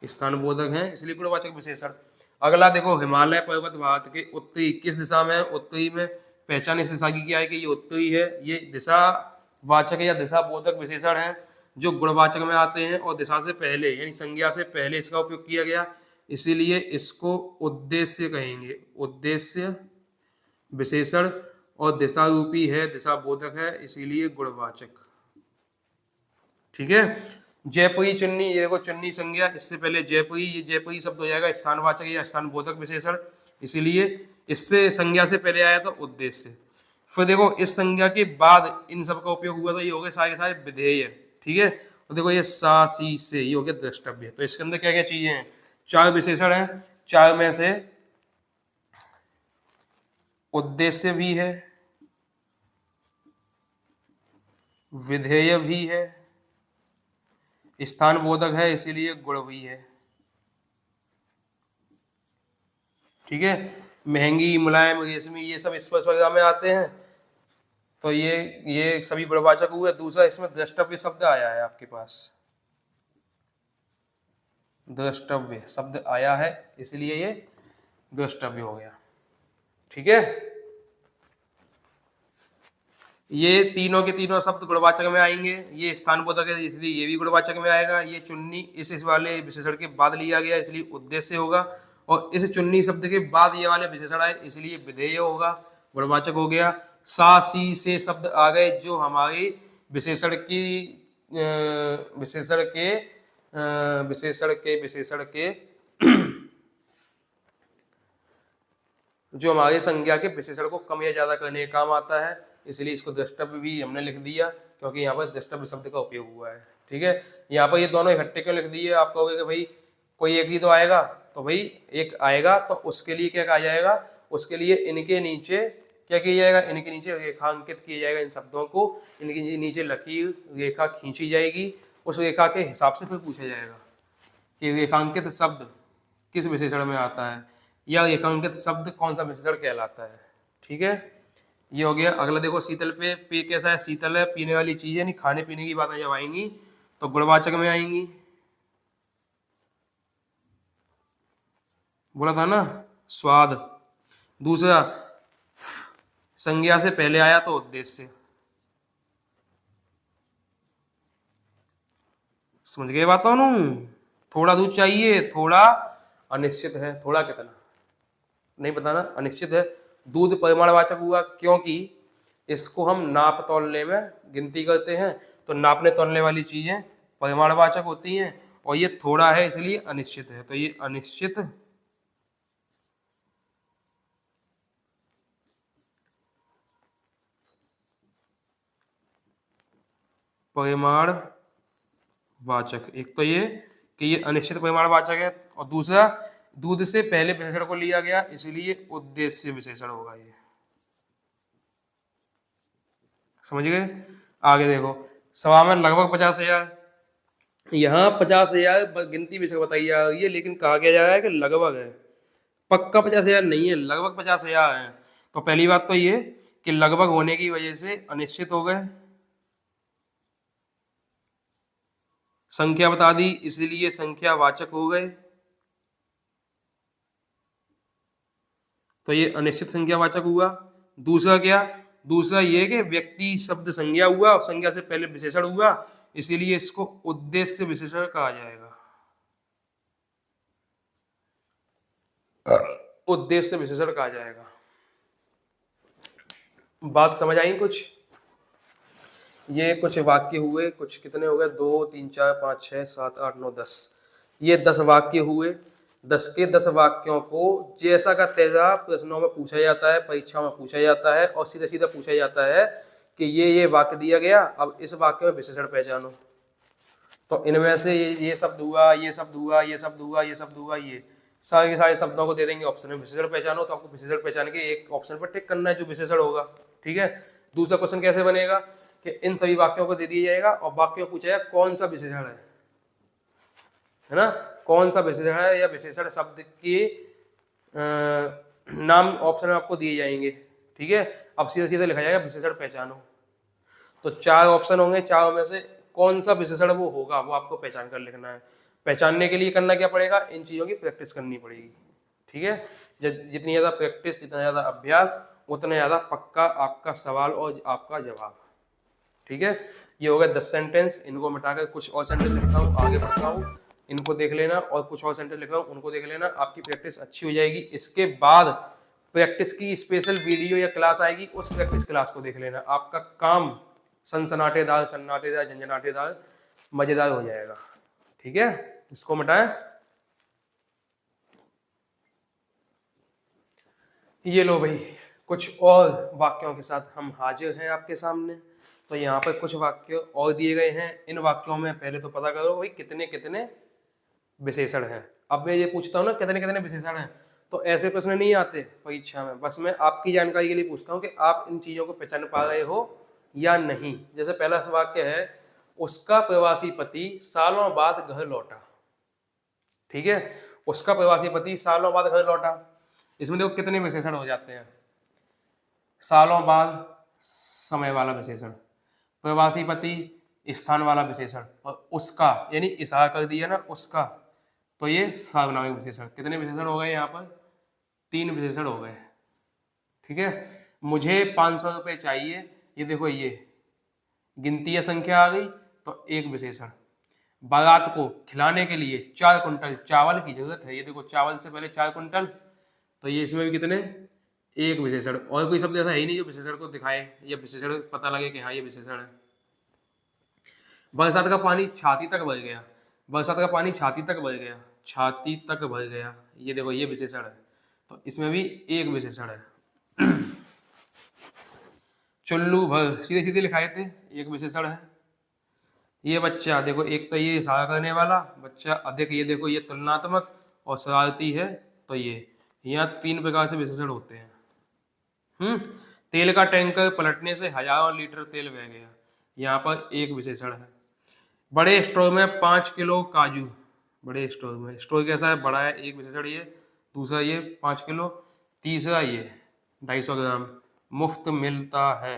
स्थानबोधक हैं इसलिए गुणवाचक विशेषण। अगला देखो, हिमालय पर्वत भारत के उत्तरी किस दिशा में है? उत्तरी में। पहचान इस दिशा की क्या है कि ये उत्तरी है। ये दिशावाचक या दिशा बोधक विशेषण है जो गुणवाचक में आते हैं, और दिशा से पहले यानी संज्ञा से पहले इसका उपयोग किया गया, इसीलिए इसको उद्देश्य कहेंगे। उद्देश्य विशेषण। और दिशा रूपी है, दिशा बोधक है, इसीलिए गुणवाचक। ठीक है, जयपुरी चुन्नी, ये देखो चुन्नी संज्ञा, इससे पहले जयपुरी, ये जयपुरी शब्द हो जाएगा स्थानवाचक या स्थानबोधक विशेषण, इसीलिए इससे संज्ञा से पहले आया तो उद्देश्य। फिर देखो इस संज्ञा के बाद इन सब का उपयोग हुआ तो ये हो गए सारे सारे विधेय। ठीक है, तो देखो ये सा सी से, ये हो गया द्रष्टव्य। तो इसके अंदर क्या क्या चीजें हैं? चार विशेषण हैं, चार में से उद्देश्य भी है, विधेय भी है, स्थान बोधक है, इसीलिए गुण भी है। ठीक है, महंगी, मुलायम, रेशमी, ये सब स्पर्श वगैरह में आते हैं, तो ये सभी गुणवाचक हुए। दूसरा इसमें द्रष्टव्य शब्द आया है आपके पास, द्रष्टव्य शब्द आया है, इसलिए ये द्रष्टव्य हो गया। ठीक है, ये तीनों के तीनों शब्द गुणवाचक में आएंगे। ये स्थानबोधक है इसलिए ये भी गुणवाचक में आएगा। ये चुन्नी इस वाले विशेषण के बाद लिया गया इसलिए उद्देश्य होगा, और इस चुन्नी शब्द के बाद ये वाले विशेषण आए इसलिए विधेय होगा, गुणवाचक हो गया। सा सी से शब्द आ गए जो हमारे विशेषण के जो हमारे संज्ञा के विशेषण को कम या ज्यादा करने का काम आता है, इसलिए इसको द्रष्टव्य भी हमने लिख दिया क्योंकि यहाँ पर द्रष्टव्य शब्द का उपयोग हुआ है। ठीक है, यहाँ पर ये दोनों इकट्ठे क्यों लिख दिए? आप कहोगे कि भाई कोई एक ही तो आएगा, तो भाई एक आएगा तो उसके लिए क्या कहा जाएगा? उसके लिए इनके नीचे क्या किया जाएगा? इनके नीचे रेखांकित किया जाएगा इन शब्दों को, इनके नीचे लकीर रेखा खींची जाएगी, उस रेखा के हिसाब से फिर पूछा जाएगा कि रेखांकित शब्द किस विशेषण में आता है, या रेखांकित शब्द कौन सा विशेषण कहलाता है। ठीक है, ये हो गया। अगला देखो, शीतल पे कैसा है? शीतल है, पीने वाली चीज है, नहीं खाने पीने की बातें जब आएंगी तो गुणवाचक में आएंगी। बोला था ना, स्वाद। दूसरा संज्ञा से पहले आया तो उद्देश्य। समझ गए बातों नू? थोड़ा दूध चाहिए, थोड़ा अनिश्चित है, थोड़ा कितना नहीं बताना, अनिश्चित है। दूध परिमाणवाचक हुआ क्योंकि इसको हम नाप तौलने में गिनती करते हैं, तो नापने तौलने वाली चीजें परिमाणवाचक होती हैं, और ये थोड़ा है इसलिए अनिश्चित है, तो ये अनिश्चित परिमाणवाचक। एक तो ये कि ये अनिश्चित परिमाणवाचक है, और दूसरा दूध से पहले विशेषण को लिया गया इसलिए उद्देश्य विशेषण होगा ये। समझ गए? आगे देखो, सवा में लगभग 50,000, यहाँ 50,000 गिनती विषय बताई जा रही है, लेकिन कहा गया जा रहा है कि लगभग है, पक्का 50,000 नहीं है, लगभग 50,000 है। तो पहली बात तो ये कि लगभग होने की वजह से अनिश्चित हो गए, संख्या बता दी इसलिए संख्या वाचक हो गए, तो ये अनिश्चित संख्या वाचक हुआ। दूसरा क्या, दूसरा ये कि व्यक्ति शब्द संज्ञा हुआ और संज्ञा से पहले विशेषण हुआ, इसीलिए इसको उद्देश्य विशेषण कहा जाएगा। उद्देश्य विशेषण कहा जाएगा। बात समझ आई कुछ? ये कुछ वाक्य हुए, कुछ कितने हो गए, 2 3 4 5 6 7 8 9 10, ये 10 वाक्य हुए। 10 के 10 वाक्यों को जैसा का तैसा प्रश्नों में पूछा जाता है, परीक्षा में पूछा जाता है, और सीधा सीधा पूछा जाता है कि ये वाक्य दिया गया, अब इस वाक्य में विशेषण पहचानो। तो इनमें से ये शब्द हुआ, ये शब्द हुआ, ये शब्द हुआ, ये शब्द हुआ, ये सारे सारे शब्दों को दे देंगे ऑप्शन में, विशेषण पहचानो। तो आपको विशेषण पहचान के एक ऑप्शन पर टिक करना है जो विशेषण होगा। ठीक है, दूसरा क्वेश्चन कैसे बनेगा कि इन सभी वाक्यों को दे दिया जाएगा और वाक्यों पूछा जाएगा कौन सा विशेषण है ना, कौन सा विशेषण है, या विशेषण शब्द के नाम ऑप्शन में आपको दिए जाएंगे। ठीक है, अब सीधा सीधा लिखा जाएगा विशेषण पहचानो। तो 4 ऑप्शन होंगे, 4 में से कौन सा विशेषण वो होगा वो आपको पहचान कर लिखना है। पहचानने के लिए करना क्या पड़ेगा, इन चीज़ों की प्रैक्टिस करनी पड़ेगी। ठीक है, जितनी ज़्यादा प्रैक्टिस, जितना ज़्यादा अभ्यास, उतना ज़्यादा पक्का आपका सवाल और आपका जवाब। ठीक है, ये हो गया 10 सेंटेंस। इनको मिटाकर कुछ और सेंटेंस लिखता हूँ, आगे बढ़ता हूँ, इनको देख लेना, और कुछ और सेंटेंस लिख रहा हूँ उनको देख लेना, आपकी प्रैक्टिस अच्छी हो जाएगी। इसके बाद प्रैक्टिस की स्पेशल वीडियो या क्लास आएगी, उस प्रैक्टिस क्लास को देख लेना, आपका काम सनसनाटेदार, सन्नाटेदार, झंझनाटेदार, मजेदार हो जाएगा। ठीक है, इसको मिटाएं। ये लो भाई, कुछ और वाक्यों के साथ हम हाजिर हैं आपके सामने। तो यहाँ पर कुछ वाक्य और दिए गए हैं। इन वाक्यों में पहले तो पता करो भाई कितने कितने विशेषण हैं। अब मैं ये पूछता हूँ ना कितने कितने विशेषण हैं, तो ऐसे प्रश्न नहीं आते परीक्षा में, बस मैं आपकी जानकारी के लिए पूछता हूँ कि आप इन चीज़ों को पहचान पा रहे हो या नहीं। जैसे पहला वाक्य है, उसका प्रवासी पति सालों बाद घर लौटा। ठीक है, उसका प्रवासी पति सालों बाद घर लौटा, इसमें देखो कितने विशेषण हो जाते हैं। सालों बाद समय वाला विशेषण, प्रवासी पति स्थान वाला विशेषण, और उसका यानी इशारा कर दिया ना उसका, तो ये सार्वनामिक विशेषण। कितने विशेषण हो गए यहाँ पर? 3 विशेषण हो गए। ठीक है, मुझे 500 रुपये चाहिए, ये देखो ये गिनती या संख्या आ गई, तो 1 विशेषण। बारात को खिलाने के लिए 4 कुंटल चावल की जरूरत है, ये देखो चावल से पहले 4 कुंटल, तो ये इसमें भी कितने? 1 विशेषण। और कोई शब्द ऐसा है ही नहीं जो विशेषण को दिखाए या विशेषण पता लगे कि हाँ ये विशेषण है। बरसात का पानी छाती तक भर गया, बरसात का पानी छाती तक भर गया, छाती तक भर गया, ये देखो ये विशेषण है, तो इसमें भी 1 विशेषण है। चुल्लू भर, सीधे सीधे लिखाए थे, 1 विशेषण है। ये बच्चा देखो, एक तो ये इशारा करने वाला बच्चा, अधिक ये देखो ये तुलनात्मक, और शरारती है तो ये, यहाँ 3 प्रकार से विशेषण होते हैं। तेल का टैंकर पलटने से हजारों लीटर तेल बह गया, यहाँ पर 1 विशेषण है। बड़े स्टोर में 5 किलो काजू, बड़े स्टोर में, स्टोर कैसा है? बड़ा है, 1 विशेषण ये। दूसरा ये 5 किलो, तीसरा ये 250 ग्राम मुफ्त मिलता है,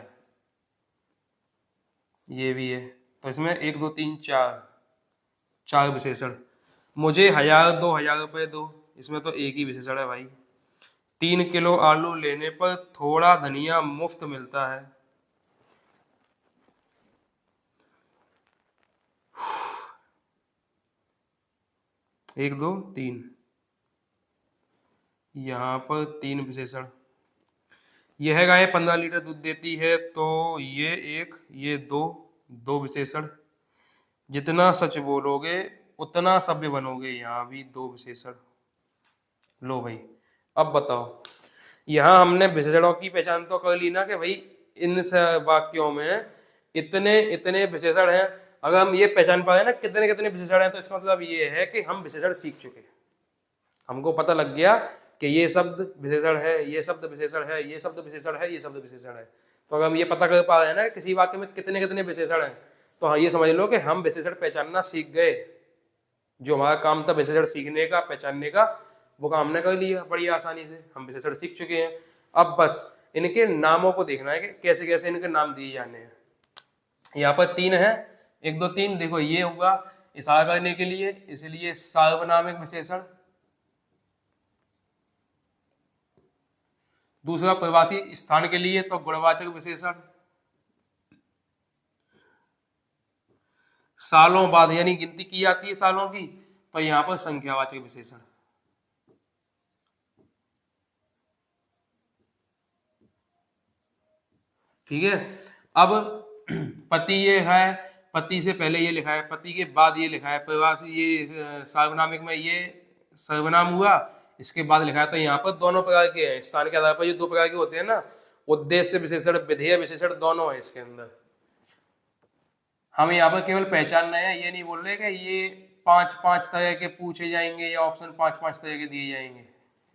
ये भी है। तो इसमें 1 2 3 4 विशेषण। मुझे 1000 2000 रुपये दो, इसमें तो 1 ही विशेषण है भाई। 3 किलो आलू लेने पर थोड़ा धनिया मुफ्त मिलता है, एक 2 3, यहाँ पर 3 विशेषण। यह गाय 15 लीटर दूध देती है, तो ये 1 ये 2 विशेषण। जितना सच बोलोगे उतना सभ्य बनोगे, यहाँ भी 2 विशेषण। लो भाई, अब बताओ, यहाँ हमने विशेषणों की पहचान तो कर ली ना कि भाई इन वाक्यों में इतने इतने विशेषण हैं। अगर हम ये पहचान पाए ना कितने कितने विशेषण हैं, तो इसका मतलब ये है कि हम विशेषण सीख चुके हैं। हमको पता लग गया कि ये शब्द विशेषण है, ये शब्द विशेषण है, ये शब्द विशेषण है, ये शब्द विशेषण है। तो अगर हम ये पता कर पा रहे हैं ना किसी वाक्य में कितने कितने विशेषण हैं, तो हाँ ये समझ लो कि हम विशेषण पहचानना सीख गए। जो हमारा काम था विशेषण सीखने का, पहचानने का, वो काम हमने कर लिया बड़ी आसानी से। हम विशेषण सीख चुके हैं। अब बस इनके नामों को देखना है कि कैसे कैसे इनके नाम दिए जाने हैं। यहाँ पर 3 है, 1 2 3। देखो ये हुआ इशारा करने के लिए, इसलिए सार्वनामिक विशेषण। दूसरा प्रवासी स्थान के लिए तो गुणवाचक विशेषण। सालों बाद यानी गिनती की जाती है सालों की, तो यहाँ पर संख्यावाचक विशेषण। ठीक है। अब पति ये है, पति से पहले ये लिखा है, पति के बाद ये लिखा है, प्रवासी ये सार्वनामिक में ये सर्वनाम हुआ, इसके बाद लिखा है। तो यहाँ पर दोनों प्रकार के हैं। स्थान के आधार पर ये 2 प्रकार के होते हैं ना, उद्देश्य विशेषण, विधेय विशेषण, दोनों है इसके अंदर। हम यहाँ पर केवल पहचान रहे हैं, ये नहीं बोल रहे कि ये 5 तरह के पूछे जाएंगे या ऑप्शन 5 तरह के दिए जाएंगे।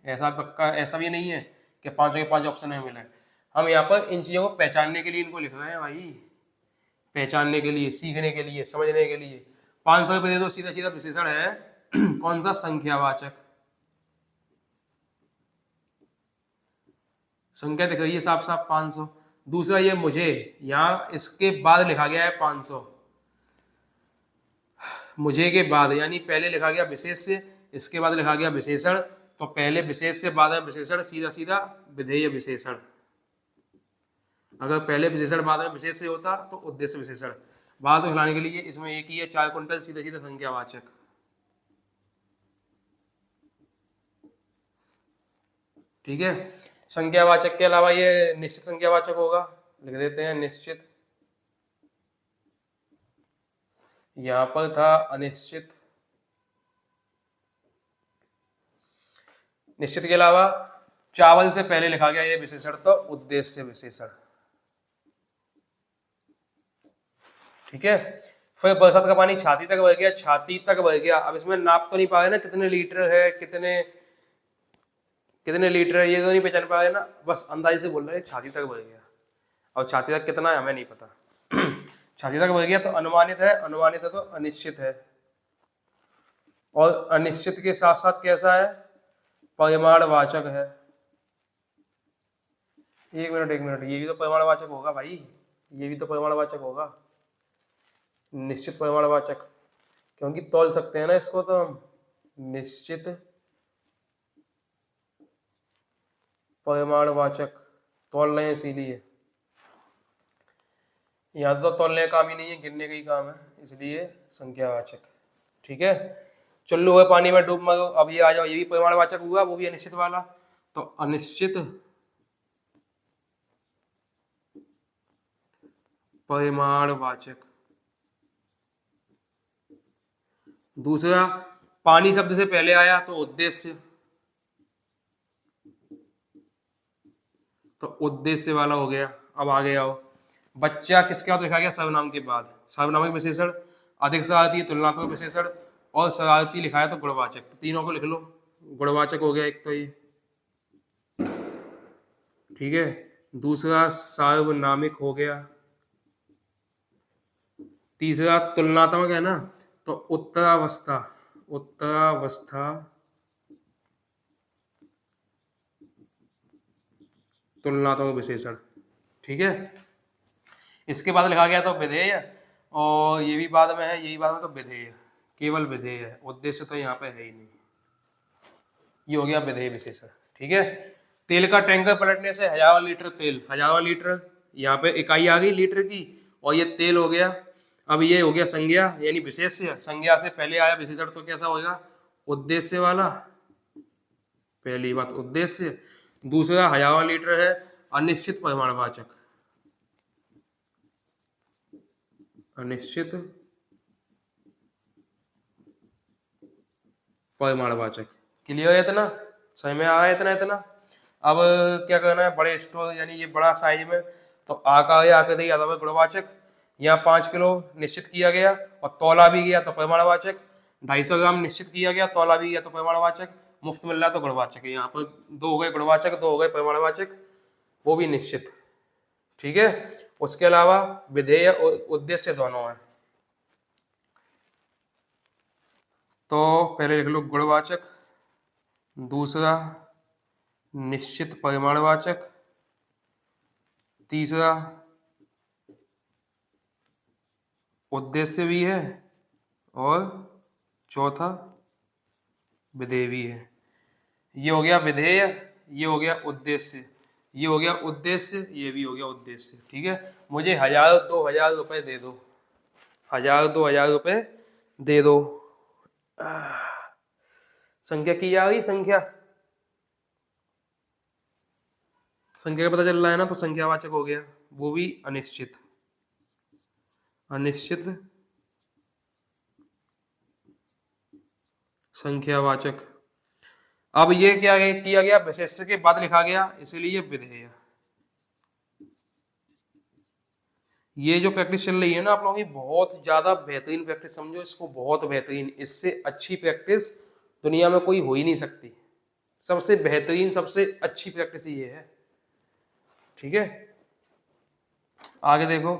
ऐसा पक्का ऐसा भी नहीं है कि 5 के 5 ऑप्शन हमें मिले। हम यहाँ पर इन चीज़ों को पहचानने के लिए इनको लिख रहे हैं भाई, पहचानने के लिए, सीखने के लिए, समझने के लिए। 500 रुपये दे दो, सीधा सीधा विशेषण है कौन सा? संख्यावाचक। संख्या दिख रही है साफ साफ 500। दूसरा ये मुझे, यहाँ इसके बाद लिखा गया है 500, मुझे के बाद, यानी पहले लिखा गया विशेष्य, इसके बाद लिखा गया विशेषण। तो पहले विशेष से बाद में विशेषण, सीधा सीधा विधेय विशेषण। अगर पहले विशेषण बाद में विशेष से होता तो उद्देश्य विशेषण। बात को हिलाने के लिए इसमें एक ही है, 4 क्विंटल, सीधा सीधा संख्यावाचक। ठीक है। संख्यावाचक के अलावा ये निश्चित संख्यावाचक होगा, लिख देते हैं निश्चित। यहां पर था अनिश्चित। निश्चित के अलावा चावल से पहले लिखा गया ये विशेषण तो उद्देश्य विशेषण। ठीक है। फिर बरसात का पानी छाती तक भर गया, छाती तक भर गया। अब इसमें नाप तो नहीं पा रहे ना कितने लीटर है, कितने लीटर है, ये तो नहीं पहचान पा रहे ना, बस अंदाजे से बोल रहे हैं छाती तक भर गया। और छाती तक कितना है हमें नहीं पता छाती तक भर गया तो अनुमानित है, अनुमानित है तो अनिश्चित है। और अनिश्चित के साथ साथ कैसा है? परिमाणवाचक है। एक मिनट, ये भी तो परिमाणवाचक होगा भाई, ये भी तो परिमाणवाचक होगा, निश्चित परिमाणवाचक, क्योंकि तौल सकते हैं ना इसको तो हम। निश्चित परिमाणवाचक तौल रहे हैं इसीलिए। यहाँ तो तौलने का काम ही नहीं है, गिनने का ही काम है, इसलिए संख्यावाचक। ठीक है। चुल्लू है पानी में डूब मरो, अब ये आ जाओ, ये भी परिमाणवाचक हुआ, वो भी अनिश्चित वाला। तो अनिश्चित परिमाणवाचक। दूसरा पानी शब्द से पहले आया तो उद्देश्य, तो उद्देश्य वाला हो गया। अब आगे आओ, बच्चा किसके बाद लिखा गया? सर्वनाम के बाद। सर्वनामिक विशेषण, अधिक शरारती, तुलनात्मक विशेषण, और शरारती लिखा है तो गुणवाचक। तो तीनों को लिख लो, गुणवाचक हो गया एक तो ये। ठीक है। दूसरा सार्वनामिक हो गया। तीसरा तुलनात्मक है ना, तो उत्तरावस्था, उत्तरावस्था तुलनात्मक विशेषण। ठीक है। इसके बाद लिखा गया तो विधेय, और ये भी बाद में है, यही बाद में, तो विधेय, केवल विधेय है, उद्देश्य तो यहाँ पे है ही नहीं। ये हो गया विधेय विशेषण। ठीक है। तेल का टैंकर पलटने से 1000 लीटर तेल, 1000 लीटर, यहाँ पे इकाई आ गई लीटर की, और ये तेल हो गया। अब ये हो गया संज्ञा यानी विशेष्य, संज्ञा से पहले आया विशेषण तो कैसा होगा? उद्देश्य वाला। पहली बात उद्देश्य, दूसरा 1000 लीटर है अनिश्चित परिमाणवाचक, अनिश्चित परिमाणवाचक। क्लियर है इतना? समझ में आ रहा है इतना? अब क्या करना है? बड़े स्टोर यानी ये बड़ा साइज में, तो आकार या आकृति आधार पर गुणवाचक, यहाँ 5 किलो निश्चित किया गया और तौला भी गया तो परिमाणवाचक, 250 ग्राम निश्चित किया गया, तौला भी गया तो परिमाणवाचक, मुफ्त मिल रहा तो गुणवाचक है। यहाँ पर 2 हो गए गुणवाचक, 2 हो गए परिमाणवाचक, वो भी निश्चित। ठीक है, उसके अलावा विधेय और उद्देश्य दोनों है। तो पहले लिख लो गुणवाचक, दूसरा निश्चित परिमाणवाचक, तीसरा उद्देश्य भी है और चौथा विधेय भी है। ये हो गया विधेय, ये हो गया उद्देश्य, ये हो गया उद्देश्य, ये भी हो गया उद्देश्य। ठीक है, मुझे 1000-2000 रुपए दे दो, 1000-2000 रुपए दे दो। संख्या की आ गई, संख्या का पता चल रहा है ना, तो संख्यावाचक हो गया, वो भी अनिश्चित, अनिश्चित संख्यावाचक। अब ये क्या किया गया, विशेष्य के बाद लिखा गया, इसीलिए विधेय। ये जो प्रैक्टिस चल रही है ना आप लोगों की, बहुत ज्यादा बेहतरीन प्रैक्टिस समझो इसको, बहुत बेहतरीन। इससे अच्छी प्रैक्टिस दुनिया में कोई हो ही नहीं सकती। सबसे बेहतरीन, सबसे अच्छी प्रैक्टिस ये है। ठीक है, आगे देखो,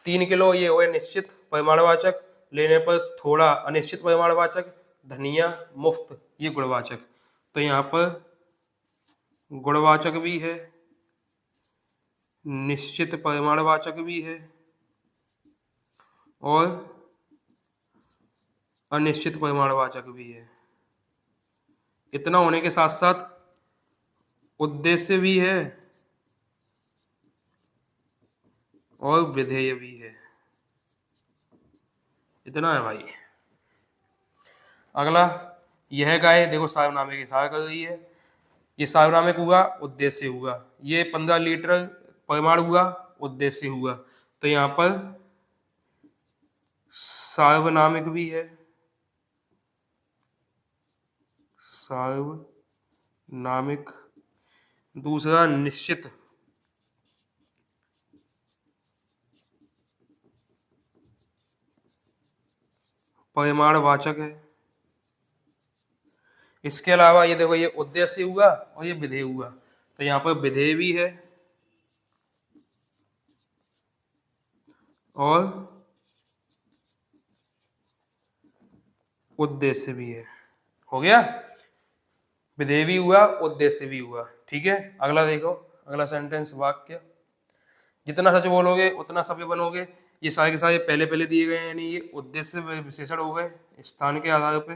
3 किलो ये हुए निश्चित परिमाणवाचक, लेने पर थोड़ा अनिश्चित परिमाणवाचक, धनिया मुफ्त ये गुणवाचक। तो यहाँ पर गुणवाचक भी है, निश्चित परिमाणवाचक भी है और अनिश्चित परिमाणवाचक भी है। इतना होने के साथ साथ उद्देश्य भी है और विधेय भी है। इतना है भाई। अगला यह गाय देखो सार्वनामिक इशारा कर रही है, ये सार्वनामिक हुआ, उद्देश्य हुआ। ये 15 लीटर परिमाण हुआ, उद्देश्य हुआ। तो यहाँ पर सार्वनामिक भी है, सार्वनामिक, दूसरा निश्चित परिमाणवाचक है। इसके अलावा ये देखो, ये उद्देश्य हुआ और ये विधेय हुआ। तो यहाँ पर विधेय भी है और उद्देश्य भी है। हो गया, विधेय भी हुआ, उद्देश्य भी हुआ। ठीक है, अगला देखो, अगला सेंटेंस वाक्य, जितना सच बोलोगे उतना सभ्य बनोगे। ये सारे के सारे पहले पहले दिए गए हैं, यानी ये उद्देश्य विशेषण हो गए, स्थान के आधार पे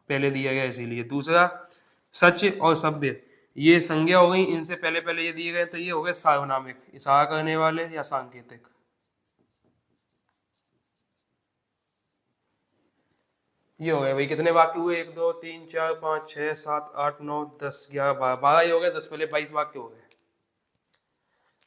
पहले दिया गया इसीलिए। दूसरा सच और सभ्य, ये संज्ञा हो गई, इनसे पहले पहले ये दिए गए, तो ये हो गए सार्वनामिक, इशारा करने वाले या सांकेतिक। ये हो गए भाई, कितने वाक्य हुए, 1 2 3 4 5 6 7 8 9 10 11 12 ही हो गए, 10 पहले 22 वाक्य हो गए।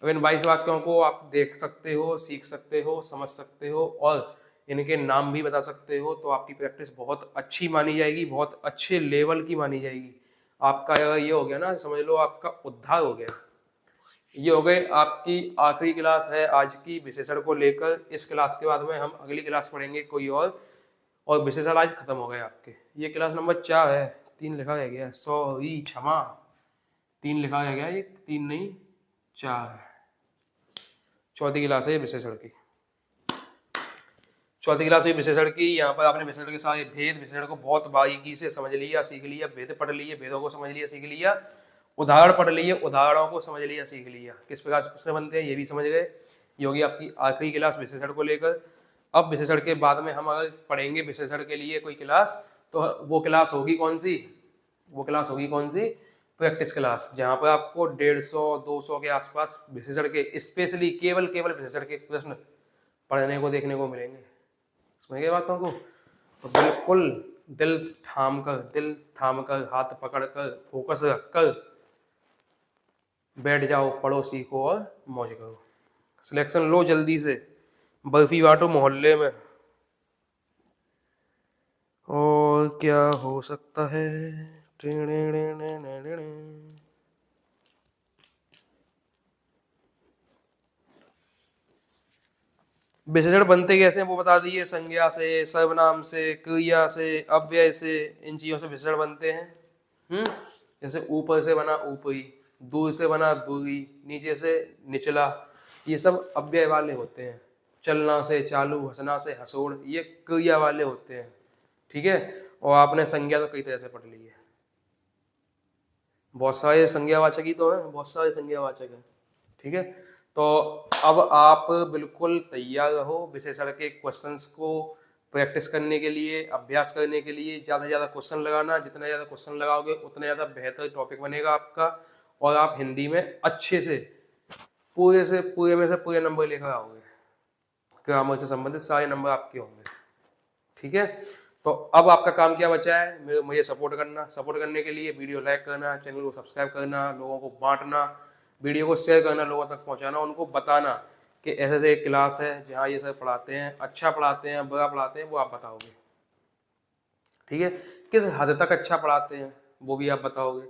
अब इन 22 वाक्यों को आप देख सकते हो, सीख सकते हो, समझ सकते हो और इनके नाम भी बता सकते हो, तो आपकी प्रैक्टिस बहुत अच्छी मानी जाएगी, बहुत अच्छे लेवल की मानी जाएगी। आपका ये हो गया ना, समझ लो आपका उद्धार हो गया। ये हो गए आपकी आखिरी क्लास है आज की विशेषण को लेकर। इस क्लास के बाद में हम अगली क्लास पढ़ेंगे कोई और विशेषण आज खत्म हो गए आपके। ये क्लास नंबर 4 है, 3 लिखा रह गया, सॉरी क्षमा, 3 लिखा रह गया, ये 3 नहीं 4 है। चौथी क्लास है विशेषण की, चौथी क्लास हुई विशेषण की। यहाँ पर आपने विशेषण के सारे भेद, विशेषण को बहुत बारीकी से समझ लिया, सीख लिया, भेद पढ़ लिए, भेदों को समझ लिया, सीख लिया, उदाहरण पढ़ लिए, उदाहरणों को समझ लिया, सीख लिया, किस प्रकार से प्रश्न बनते हैं ये भी समझ गए। ये होगी आपकी आखिरी क्लास विशेषण को लेकर। अब विशेषण के बाद में हम अगर पढ़ेंगे विशेषण के लिए कोई क्लास, तो वो क्लास होगी कौन सी, वो क्लास होगी कौन सी, प्रैक्टिस क्लास, जहाँ पर आपको 150-200 के आसपास विशेषण के स्पेशली केवल विशेषण के प्रश्न पढ़ने को देखने को मिलेंगे। समझ गए बातों को? तो बिल्कुल दिल थाम कर हाथ पकड़ कर फोकस रख कर बैठ जाओ, पढ़ो, सीखो और मौज करो। सिलेक्शन लो जल्दी से, बर्फी बांटो मोहल्ले में। और क्या हो सकता है, विशेषण बनते कैसे हैं वो बता दिए, संज्ञा से, सर्वनाम से, क्रिया से, अव्यय से, इन चीजों से विशेषण बनते हैं। जैसे ऊपर से बना ऊपरी, दूर से बना दूरी, नीचे से निचला, ये सब अव्यय वाले होते हैं। चलना से चालू, हंसना से हंसोड़, ये क्रिया वाले होते हैं। ठीक है, और आपने संज्ञा तो कई तरह से पढ़ ली है, बहुत सारे संज्ञावाचक ही तो है, बहुत सारे संज्ञावाचक हैं। ठीक है, तो अब आप बिल्कुल तैयार रहो विशेषण के क्वेश्चंस को प्रैक्टिस करने के लिए, अभ्यास करने के लिए। ज़्यादा से ज़्यादा क्वेश्चन लगाना, जितना ज़्यादा क्वेश्चन लगाओगे उतना ज़्यादा बेहतर टॉपिक बनेगा आपका, और आप हिंदी में अच्छे से पूरे में से पूरे नंबर लेकर आओगे, ग्रामर से संबंधित सारे नंबर आपके होंगे। ठीक है, तो अब आपका काम क्या बचा है, मुझे सपोर्ट करना। सपोर्ट करने के लिए वीडियो लाइक करना, चैनल को सब्सक्राइब करना, लोगों को बांटना, वीडियो को शेयर करना, लोगों तक पहुंचाना, उनको बताना कि ऐसे से एक क्लास है जहाँ ये सर पढ़ाते हैं, अच्छा पढ़ाते हैं, बुरा पढ़ाते हैं, वो आप बताओगे। ठीक है, किस हद तक अच्छा पढ़ाते हैं वो भी आप बताओगे,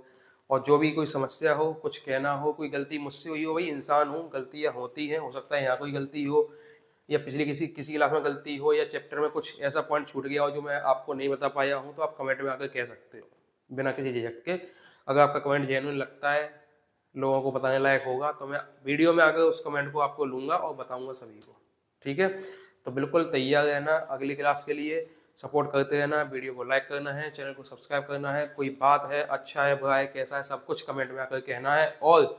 और जो भी कोई समस्या हो, कुछ कहना हो, कोई गलती मुझसे हुई हो, भाई इंसान हूँ, गलतियाँ होती हैं, हो सकता है यहाँ कोई गलती हो, या पिछली किसी क्लास में गलती हो, या चैप्टर में कुछ ऐसा पॉइंट छूट गया हो जो मैं आपको नहीं बता पाया हूँ, तो आप कमेंट में आकर कह सकते हो बिना किसी झिझक के। अगर आपका कमेंट जेन्युइन लगता है, लोगों को बताने लायक होगा, तो मैं वीडियो में आकर उस कमेंट को आपको लूँगा और बताऊँगा सभी को। ठीक है, तो बिल्कुल तैयार रहना अगली क्लास के लिए, सपोर्ट करते रहना, वीडियो को लाइक करना है, चैनल को सब्सक्राइब करना है, कोई बात है, अच्छा है, बुरा है, कैसा है, सब कुछ कमेंट में आकर कहना है, और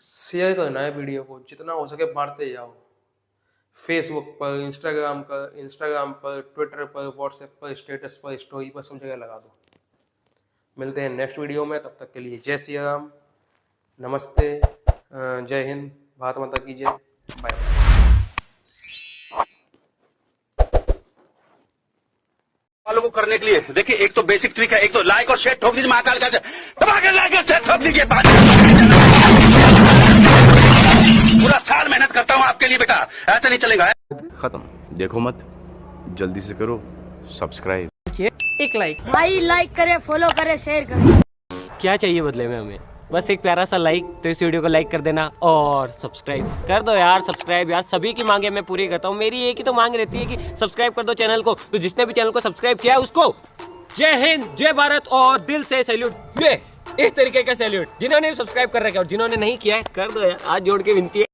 शेयर करना है वीडियो को, जितना हो सके बांटते जाओ, फेसबुक पर, इंस्टाग्राम पर, ट्विटर पर, व्हाट्सएप पर, स्टेटस पर, स्टोरी पर, सब जगह लगा दो। मिलते हैं नेक्स्ट वीडियो में, तब तक के लिए जय श्री राम, नमस्ते, जय हिंद, भारत माता की जय, बाय। वालों को करने के लिए देखिए, एक तो बेसिक ट्रिक है, एक तो लाइक और शेयर ठोक दीजिए, महाकाल का दबा के लाइक और शेयर ठोक दीजिए। पूरा साल मेहनत करता हूँ आपके लिए बेटा, ऐसा नहीं चलेगा। खत्म, देखो मत, जल्दी से करो सब्सक्राइब। एक लाइक, भाई लाइक करे, फॉलो करे, शेयर करे। क्या चाहिए बदले में हमें? बस एक प्यारा सा लाइक। तो इस वीडियो को लाइक कर देना और सब्सक्राइब कर दो यार। सब्सक्राइब यार, सभी की मांगे मैं पूरी करता हूँ, मेरी एक ही तो मांग रहती है कि सब्सक्राइब कर दो चैनल को। तो जिसने भी चैनल को सब्सक्राइब किया है उसको जय हिंद, जय भारत, और दिल से सैल्यूट। ये इस तरीके का सैल्यूट। जिन्होंने सब्सक्राइब कर रखा है और जिन्होंने नहीं किया है कर दो यार, हाथ जोड़ के विनती है।